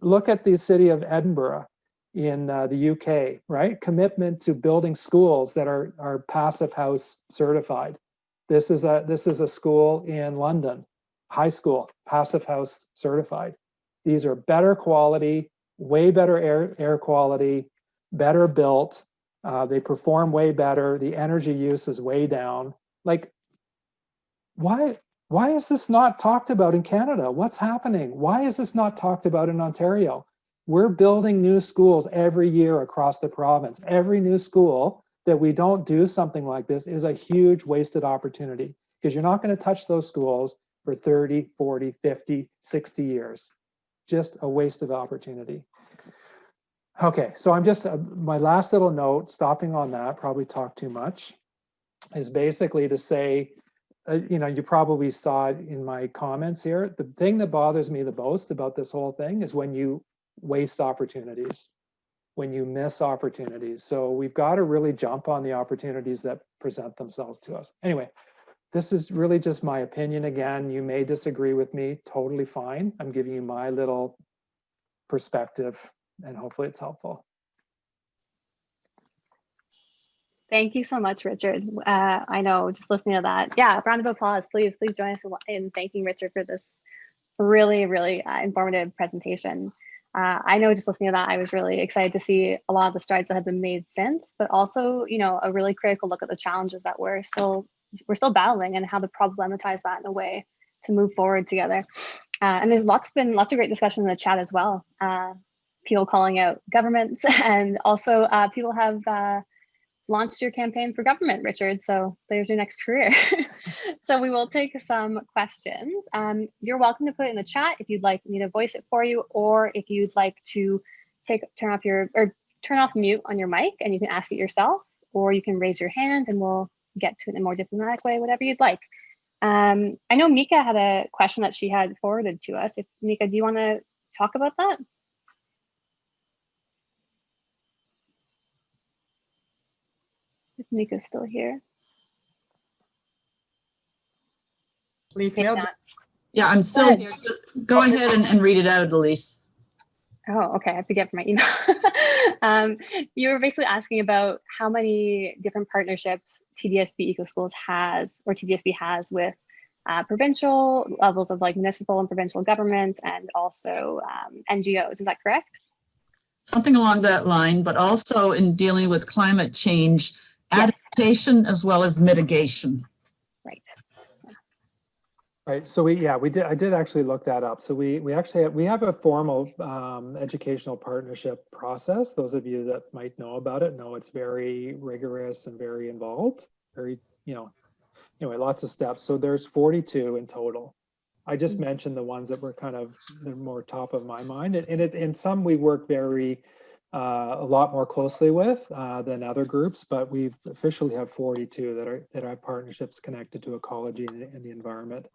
Look at the city of Edinburgh in the UK, right? Commitment to building schools that are Passive House certified. This is a school in London, high school, Passive House certified. These are better quality, way better air quality, better built. They perform way better. The energy use is way down. Like, why is this not talked about in Canada? What's happening? Why is this not talked about in Ontario? We're building new schools every year across the province. Every new school that we don't do something like this is a huge wasted opportunity, because you're not going to touch those schools for 30, 40, 50, 60 years. Just a waste of opportunity. Okay, so I'm just, my last little note, stopping on that, probably talked too much, is basically to say, you probably saw it in my comments here. The thing that bothers me the most about this whole thing is when you waste opportunities, when you miss opportunities. So we've got to really jump on the opportunities that present themselves to us. Anyway, this is really just my opinion. Again, you may disagree with me, totally fine. I'm giving you my little perspective, and hopefully it's helpful. Thank you so much, Richard. I know, just listening to that, yeah, round of applause, please join us in thanking Richard for this really, really informative presentation. I know, just listening to that, I was really excited to see a lot of the strides that have been made since, but also, a really critical look at the challenges that we're still battling, and how to problematize that in a way to move forward together. And there's been lots of great discussion in the chat as well. People calling out governments, and also people have launched your campaign for government, Richard. So there's your next career. So we will take some questions. You're welcome to put it in the chat if you'd like me to voice it for you, or if you'd like to turn off mute on your mic and you can ask it yourself, or you can raise your hand and we'll get to it in a more diplomatic way, whatever you'd like. I know Mika had a question that she had forwarded to us. Mika, do you want to talk about that? If Mika's still here. Elise, yeah, I'm still here. Go ahead and read it out, Elise. Oh, okay. I have to get my email. You were basically asking about how many different partnerships TDSB EcoSchools has, or TDSB has, with provincial levels of like municipal and provincial government, and also NGOs. Is that correct? Something along that line, but also in dealing with climate change adaptation as well as mitigation. Right. Right. So I did actually look that up. So we actually have a formal educational partnership process. Those of you that might know about it know it's very rigorous and very involved. Very, anyway, lots of steps. So there's 42 in total. I just mentioned the ones that were kind of the more top of my mind, and some we work very a lot more closely with than other groups, but we've officially have 42 that are partnerships connected to ecology and the environment.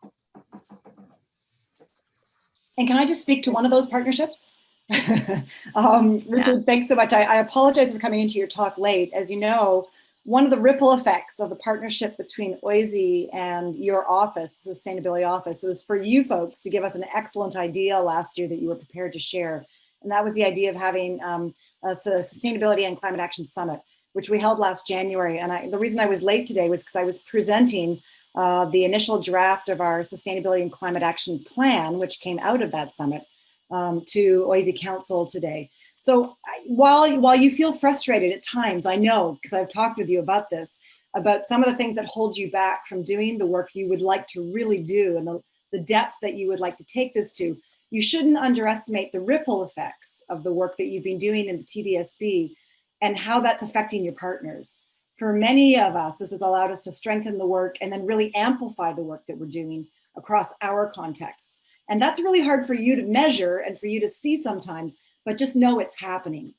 And can I just speak to one of those partnerships? Richard, thanks so much. I apologize for coming into your talk late. As you know, one of the ripple effects of the partnership between OISE and your office, Sustainability Office, was for you folks to give us an excellent idea last year that you were prepared to share. And that was the idea of having a Sustainability and Climate Action Summit, which we held last January. And the reason I was late today was because I was presenting the initial draft of our Sustainability and Climate Action Plan, which came out of that summit, to OISE Council today. So while you feel frustrated at times, I know, because I've talked with you about this, about some of the things that hold you back from doing the work you would like to really do and the depth that you would like to take this to, you shouldn't underestimate the ripple effects of the work that you've been doing in the TDSB and how that's affecting your partners. For many of us, this has allowed us to strengthen the work and then really amplify the work that we're doing across our contexts. And that's really hard for you to measure and for you to see sometimes, but just know it's happening.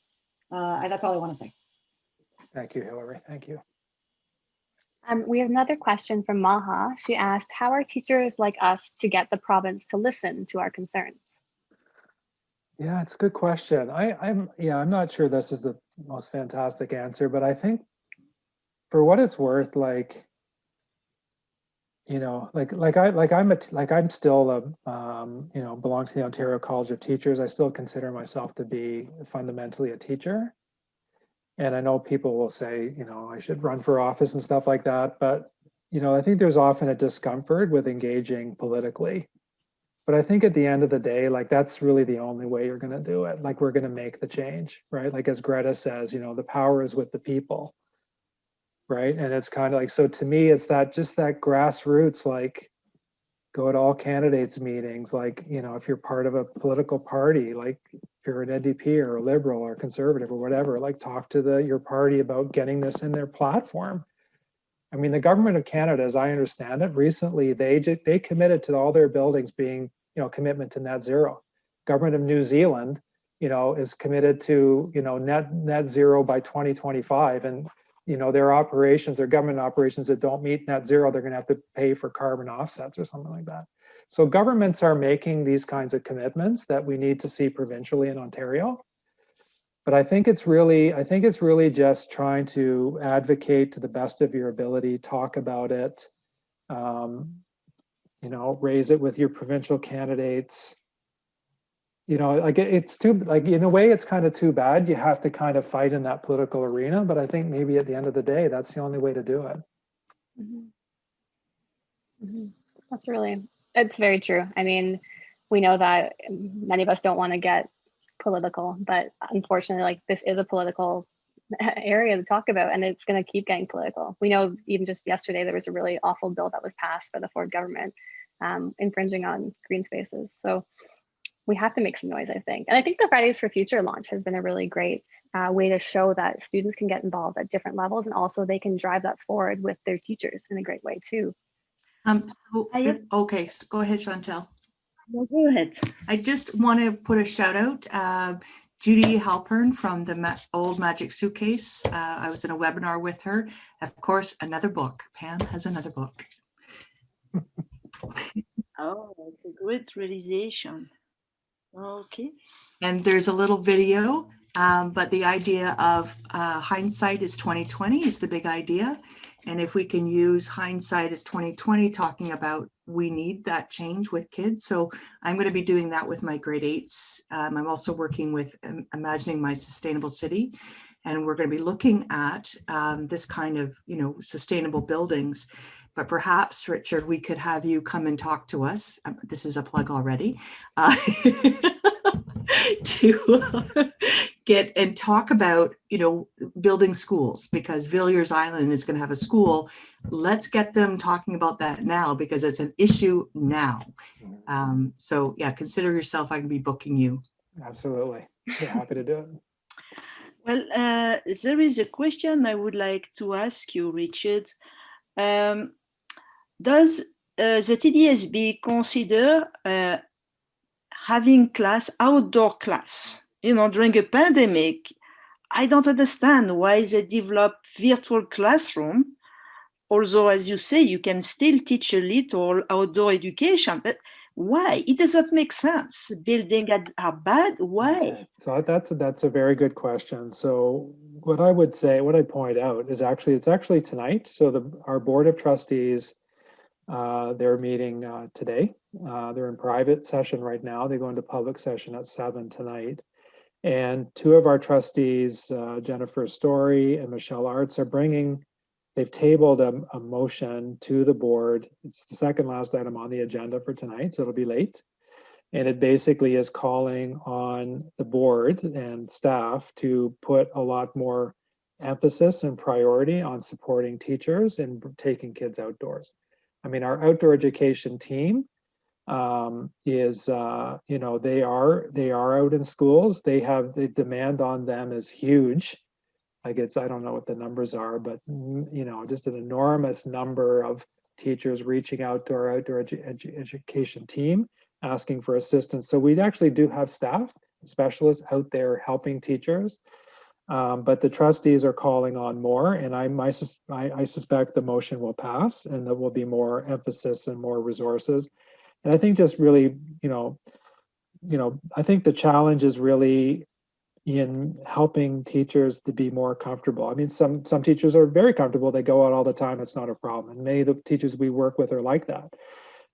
And that's all I want to say. Thank you, Hillary. Thank you. We have another question from Maha. She asked, how are teachers like us to get the province to listen to our concerns? Yeah, it's a good question. I'm not sure this is the most fantastic answer, but I think for what it's worth, I'm still belong to the Ontario College of Teachers. I still consider myself to be fundamentally a teacher. And I know people will say, I should run for office and stuff like that. But, I think there's often a discomfort with engaging politically. But I think at the end of the day, that's really the only way you're going to do it. We're going to make the change, right? As Greta says, the power is with the people, right? And it's kind of so to me, it's just that grassroots, go to all candidates meetings, if you're part of a political party, if you're an NDP or a Liberal or Conservative or whatever, talk to your party about getting this in their platform. I mean, the government of Canada, as I understand it, recently they committed to all their buildings being, commitment to net zero. Government of New Zealand, is committed to, net zero by 2025, and their government operations that don't meet net zero, they're going to have to pay for carbon offsets or something like that. So governments are making these kinds of commitments that we need to see provincially in Ontario. But I think it's really just trying to advocate to the best of your ability, talk about it, raise it with your provincial candidates. It's too, in a way, it's kind of too bad. You have to kind of fight in that political arena, but I think maybe at the end of the day, that's the only way to do it. Mm-hmm. Mm-hmm. It's very true. I mean, we know that many of us don't want to get political, but unfortunately, this is a political area to talk about, and it's going to keep getting political. We know even just yesterday, there was a really awful bill that was passed by the Ford government, infringing on green spaces. So we have to make some noise, I think. And I think the Fridays for Future launch has been a really great way to show that students can get involved at different levels, and also they can drive that forward with their teachers in a great way too. Okay, so go ahead, Chantel. No, go ahead. I just want to put a shout out Judy Halpern from the Old Magic Suitcase. I was in a webinar with her. Of course, another book. Pam has another book. Oh, it's a great realization. Okay. And there's a little video, but the idea of hindsight is 2020 is the big idea. And if we can use hindsight as 2020, talking about we need that change with kids. So I'm going to be doing that with my grade 8s. I'm also working with Imagining My Sustainable City. And we're going to be looking at this kind of, sustainable buildings. But perhaps, Richard, we could have you come and talk to us. This is a plug already. To get and talk about, building schools, because Villiers Island is going to have a school. Let's get them talking about that now, because it's an issue now. So yeah, consider yourself, I can be booking you. Absolutely. We're happy to do it. Well, there is a question I would like to ask you, Richard. Does the TDSB consider having outdoor class? During a pandemic, I don't understand why they develop virtual classroom. Although, as you say, you can still teach a little outdoor education, but why? It doesn't make sense. Buildings are bad. Why? Okay. So that's a very good question. So what I point out is it's actually tonight. So our board of trustees, they're meeting today. They're in private session right now. They go into public session at 7 tonight. And two of our trustees, Jennifer Story and Michelle Arts, they've tabled a motion to the board. It's the second last item on the agenda for tonight, so it'll be late. And it basically is calling on the board and staff to put a lot more emphasis and priority on supporting teachers and taking kids outdoors. I mean, our outdoor education team is, they are out in schools. The demand on them is huge. I don't know what the numbers are, but just an enormous number of teachers reaching out to our outdoor education team, asking for assistance. So we actually do have staff, specialists out there helping teachers, but the trustees are calling on more, and I suspect the motion will pass, and there will be more emphasis and more resources. And I think just really, I think the challenge is really in helping teachers to be more comfortable. I mean, some teachers are very comfortable. They go out all the time. It's not a problem. And many of the teachers we work with are like that.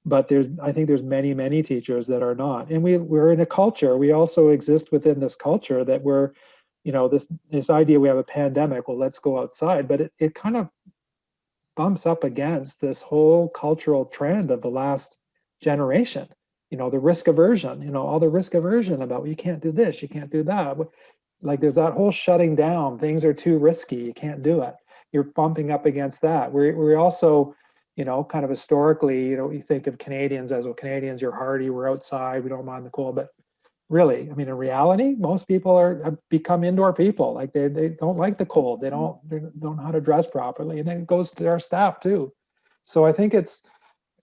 But I think there's many teachers that are not. And we're in a culture. We also exist within this culture that we're, this idea we have a pandemic, well, let's go outside. But it kind of bumps up against this whole cultural trend of the last generation. The risk aversion, all the risk aversion about, well, you can't do this, you can't do that. Like there's that whole shutting down, things are too risky, you can't do it. You're bumping up against that. We're also, kind of historically, you think of Canadians as, well, Canadians, you're hardy, we're outside, we don't mind the cold. But really, I mean, in reality, most people have become indoor people. Like they don't like the cold, they don't know how to dress properly. And then it goes to our staff too. So I think it's,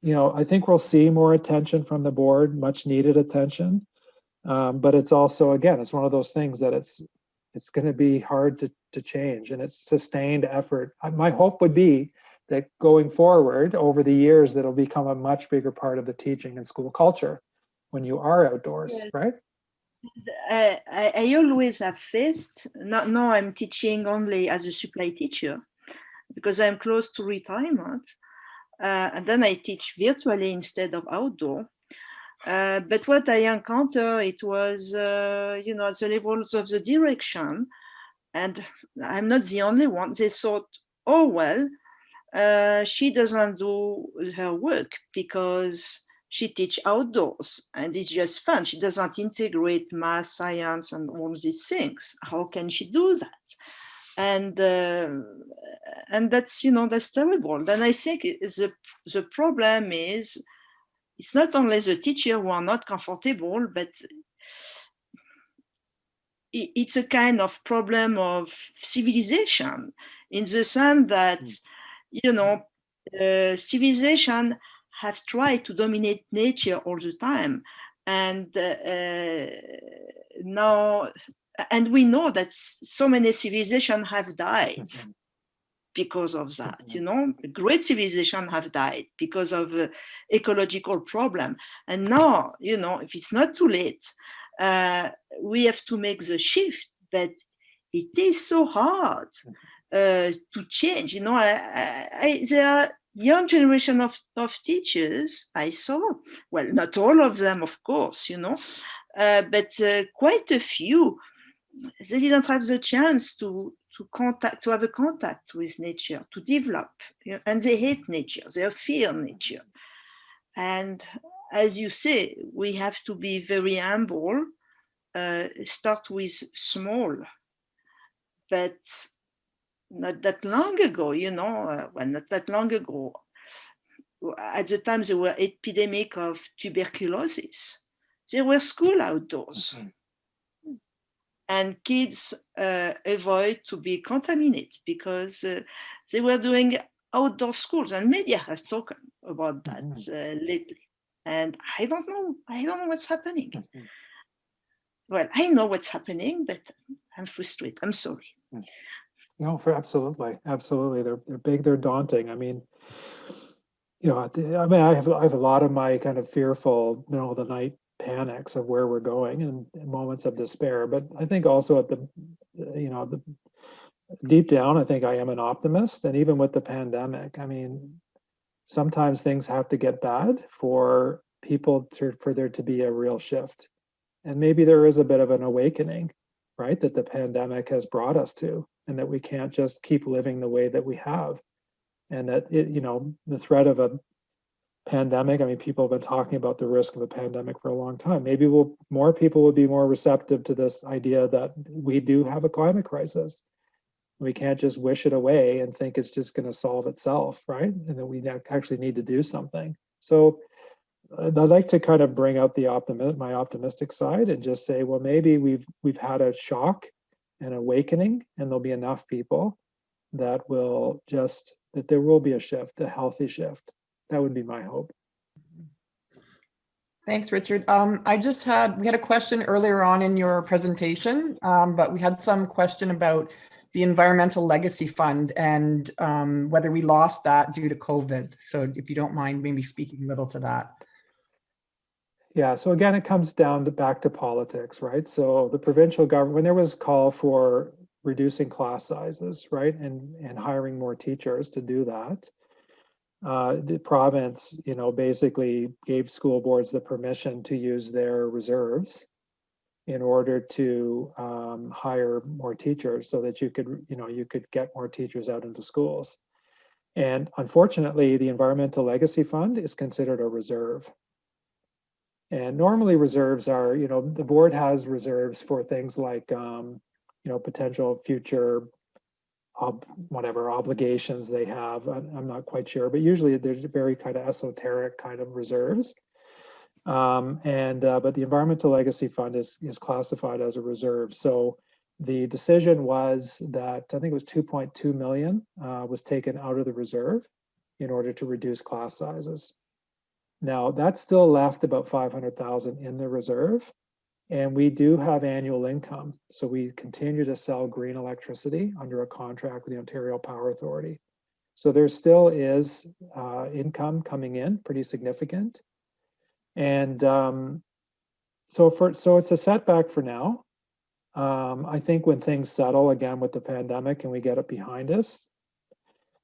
I think we'll see more attention from the board, much needed attention. But it's also, again, it's one of those things that it's going to be hard to change, and it's sustained effort. My hope would be that going forward over the years, that'll become a much bigger part of the teaching and school culture when you are outdoors, yes. Right? I always have faced, now I'm teaching only as a supply teacher because I'm close to retirement. And then I teach virtually instead of outdoor. But what I encountered, it was, at the levels of the direction, and I'm not the only one. They thought, oh, well, she doesn't do her work because she teach outdoors and it's just fun. She doesn't integrate math, science, and all these things. How can she do that? And that's, that's terrible. Then I think the problem is, it's not only the teacher who are not comfortable, but it's a kind of problem of civilization, in the sense that, civilization have tried to dominate nature all the time. And now And we know that so many civilizations have died because of that. You know, great civilizations have died because of ecological problem. And now, you know, if it's not too late, we have to make the shift. But it is so hard to change. You know, there are young generation of teachers I saw. Well, not all of them, of course, you know, but quite a few. They didn't have the chance to have a contact with nature, to develop, you know, and they hate nature, they fear nature. And as you say, we have to be very humble, start with small, but not that long ago, you know, well, not that long ago, at the time there were epidemic of tuberculosis. There were school outdoors. And kids avoid to be contaminated because they were doing outdoor schools, and media have talked about that lately. And I don't know what's happening. Well, I know what's happening, but I'm frustrated. I'm sorry. No, absolutely. They're big. They're daunting. I mean, you know, I have a lot of my kind of fearful, middle of the night panics of where we're going and moments of despair. But I think also at the deep down, I think I am an optimist. And even with the pandemic, I mean, sometimes things have to get bad for for there to be a real shift. And maybe there is a bit of an awakening, right, that the pandemic has brought us to, and that we can't just keep living the way that we have. And that the threat of a pandemic, I mean, people have been talking about the risk of a pandemic for a long time. Maybe more people will be more receptive to this idea that we do have a climate crisis. We can't just wish it away and think it's just going to solve itself, right? And that we actually need to do something. So I'd like to kind of bring out my optimistic side and just say, well, maybe we've had a shock, an awakening, and there'll be enough people that there will be a shift, a healthy shift. That would be my hope. Thanks, Richard. We had a question earlier on in your presentation, but we had some question about the Environmental Legacy Fund and whether we lost that due to COVID. So if you don't mind maybe speaking a little to that. Yeah, so again, it comes down back to politics, right? So the provincial government, when there was call for reducing class sizes, right, and hiring more teachers to do that, the province, basically gave school boards the permission to use their reserves in order to hire more teachers, so that you could get more teachers out into schools. And unfortunately, the Environmental Legacy Fund is considered a reserve. And normally reserves are, the board has reserves for things like, potential future obligations they have. I'm not quite sure, but usually there's very kind of esoteric kind of reserves. But the Environmental Legacy Fund is classified as a reserve. So the decision was that I think it was 2.2 million was taken out of the reserve in order to reduce class sizes. Now that's still left about 500,000 in the reserve. And we do have annual income. So we continue to sell green electricity under a contract with the Ontario Power Authority. So there still is income coming in, pretty significant. And so it's a setback for now. I think when things settle again with the pandemic and we get it behind us,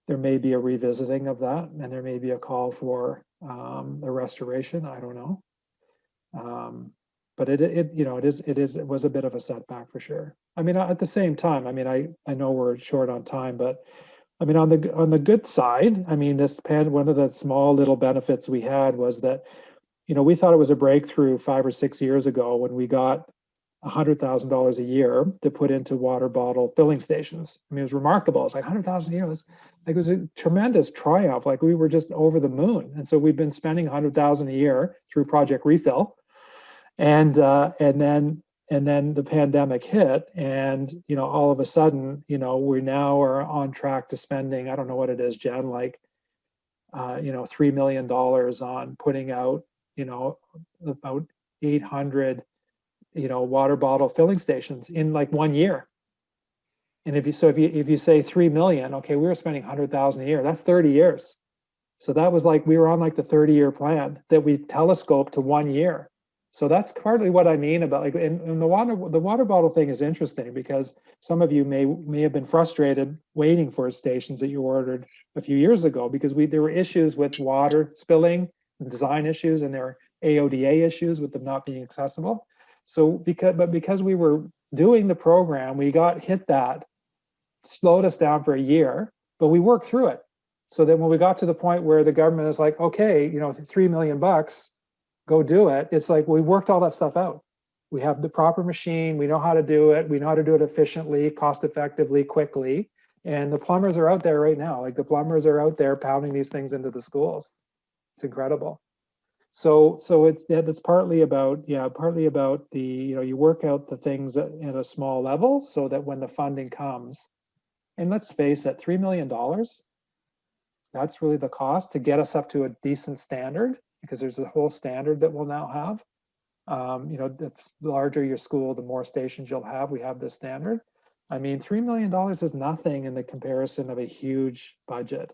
there may be a revisiting of that, and there may be a call for the restoration. I don't know. But it was a bit of a setback for sure. I mean, at the same time, I mean, I know we're short on time, but I mean, on the good side, I mean, one of the small little benefits we had was that, we thought it was a breakthrough 5 or 6 years ago when we got $100,000 a year to put into water bottle filling stations. I mean, it was remarkable. It's like $100,000 a year. It was a tremendous triumph. Like, we were just over the moon. And so we've been spending $100,000 a year through Project Refill. And then the pandemic hit, and all of a sudden, we now are on track to spending, I don't know what it is, Jen, like $3 million on putting out about 800 water bottle filling stations in like 1 year. And if you say 3 million, okay, we were spending 100,000 a year. That's 30 years. So that was like, we were on like the 30-year plan that we telescoped to 1 year. So that's partly what I mean about like, and the water bottle thing is interesting because some of you may have been frustrated waiting for stations that you ordered a few years ago because there were issues with water spilling, design issues, and there were AODA issues with them not being accessible. So because we were doing the program, we got hit that, slowed us down for a year, but we worked through it. So that when we got to the point where the government is like, okay, $3 million, go do it. It's like, we worked all that stuff out. We have the proper machine. We know how to do it. We know how to do it efficiently, cost effectively, quickly. And the plumbers are out there right now. Like the plumbers are out there pounding these things into the schools. It's incredible. So it's partly about the, you work out the things at a small level so that when the funding comes, and let's face it, $3 million, that's really the cost to get us up to a decent standard, because there's a whole standard that we'll now have. The larger your school, the more stations you'll have. We have this standard. I mean, $3 million is nothing in the comparison of a huge budget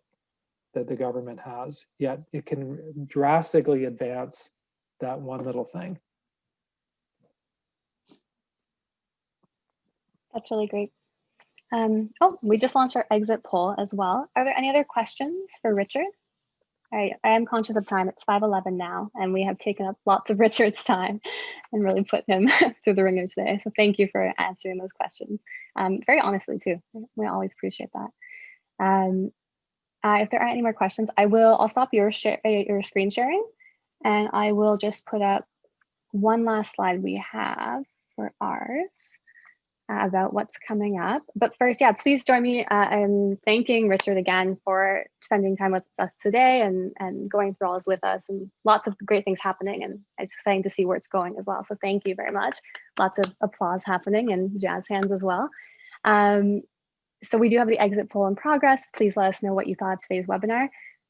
that the government has, yet it can drastically advance that one little thing. That's really great. We just launched our exit poll as well. Are there any other questions for Richard? I am conscious of time. It's 5:11 now, and we have taken up lots of Richard's time and really put him through the ringer today. So thank you for answering those questions, very honestly too. We always appreciate that. If there aren't any more questions, I'll stop your screen sharing, and I will just put up one last slide we have for ours about what's coming up. But first, please join me in thanking Richard again for spending time with us today and going through all this with us, and lots of great things happening, and it's exciting to see where it's going as well. So thank you very much. Lots of applause happening and jazz hands as well. So we do have the exit poll in progress. Please let us know what you thought of today's webinar.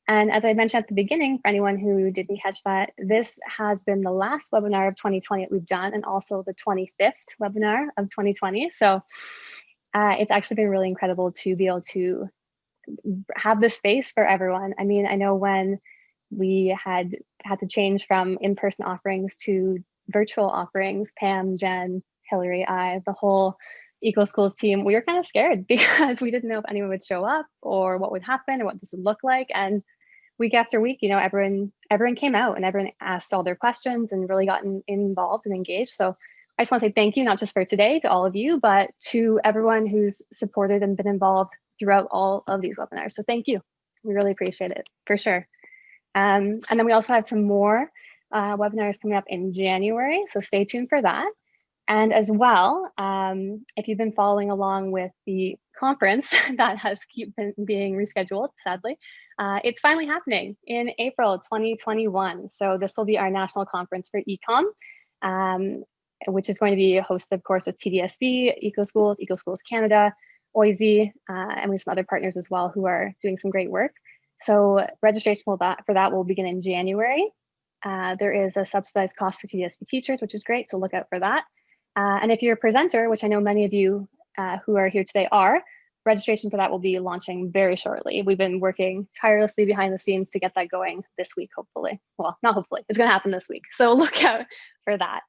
And as I mentioned at the beginning, for anyone who didn't catch that, this has been the last webinar of 2020 that we've done, and also the 25th webinar of 2020. So it's actually been really incredible to be able to have this space for everyone. I mean, I know when we had to change from in-person offerings to virtual offerings, Pam, Jen, Hillary, the whole EcoSchools team, we were kind of scared because we didn't know if anyone would show up or what would happen or what this would look like. And week after week, everyone came out and everyone asked all their questions and really got involved and engaged. So I just want to say thank you, not just for today to all of you, but to everyone who's supported and been involved throughout all of these webinars. So thank you. We really appreciate it, for sure. And then we also have some more webinars coming up in January, so stay tuned for that. And as well, if you've been following along with the conference that has been being rescheduled, sadly, it's finally happening in April 2021. So this will be our national conference for ecom, which is going to be hosted, of course, with TDSB, EcoSchools, EcoSchools Canada, OISE, and we have some other partners as well who are doing some great work. So registration for that will begin in January. There is a subsidized cost for TDSB teachers, which is great, so look out for that. And if you're a presenter, which I know many of you who are here today are, registration for that will be launching very shortly. We've been working tirelessly behind the scenes to get that going this week, hopefully. Well, not hopefully, it's gonna happen this week. So look out for that.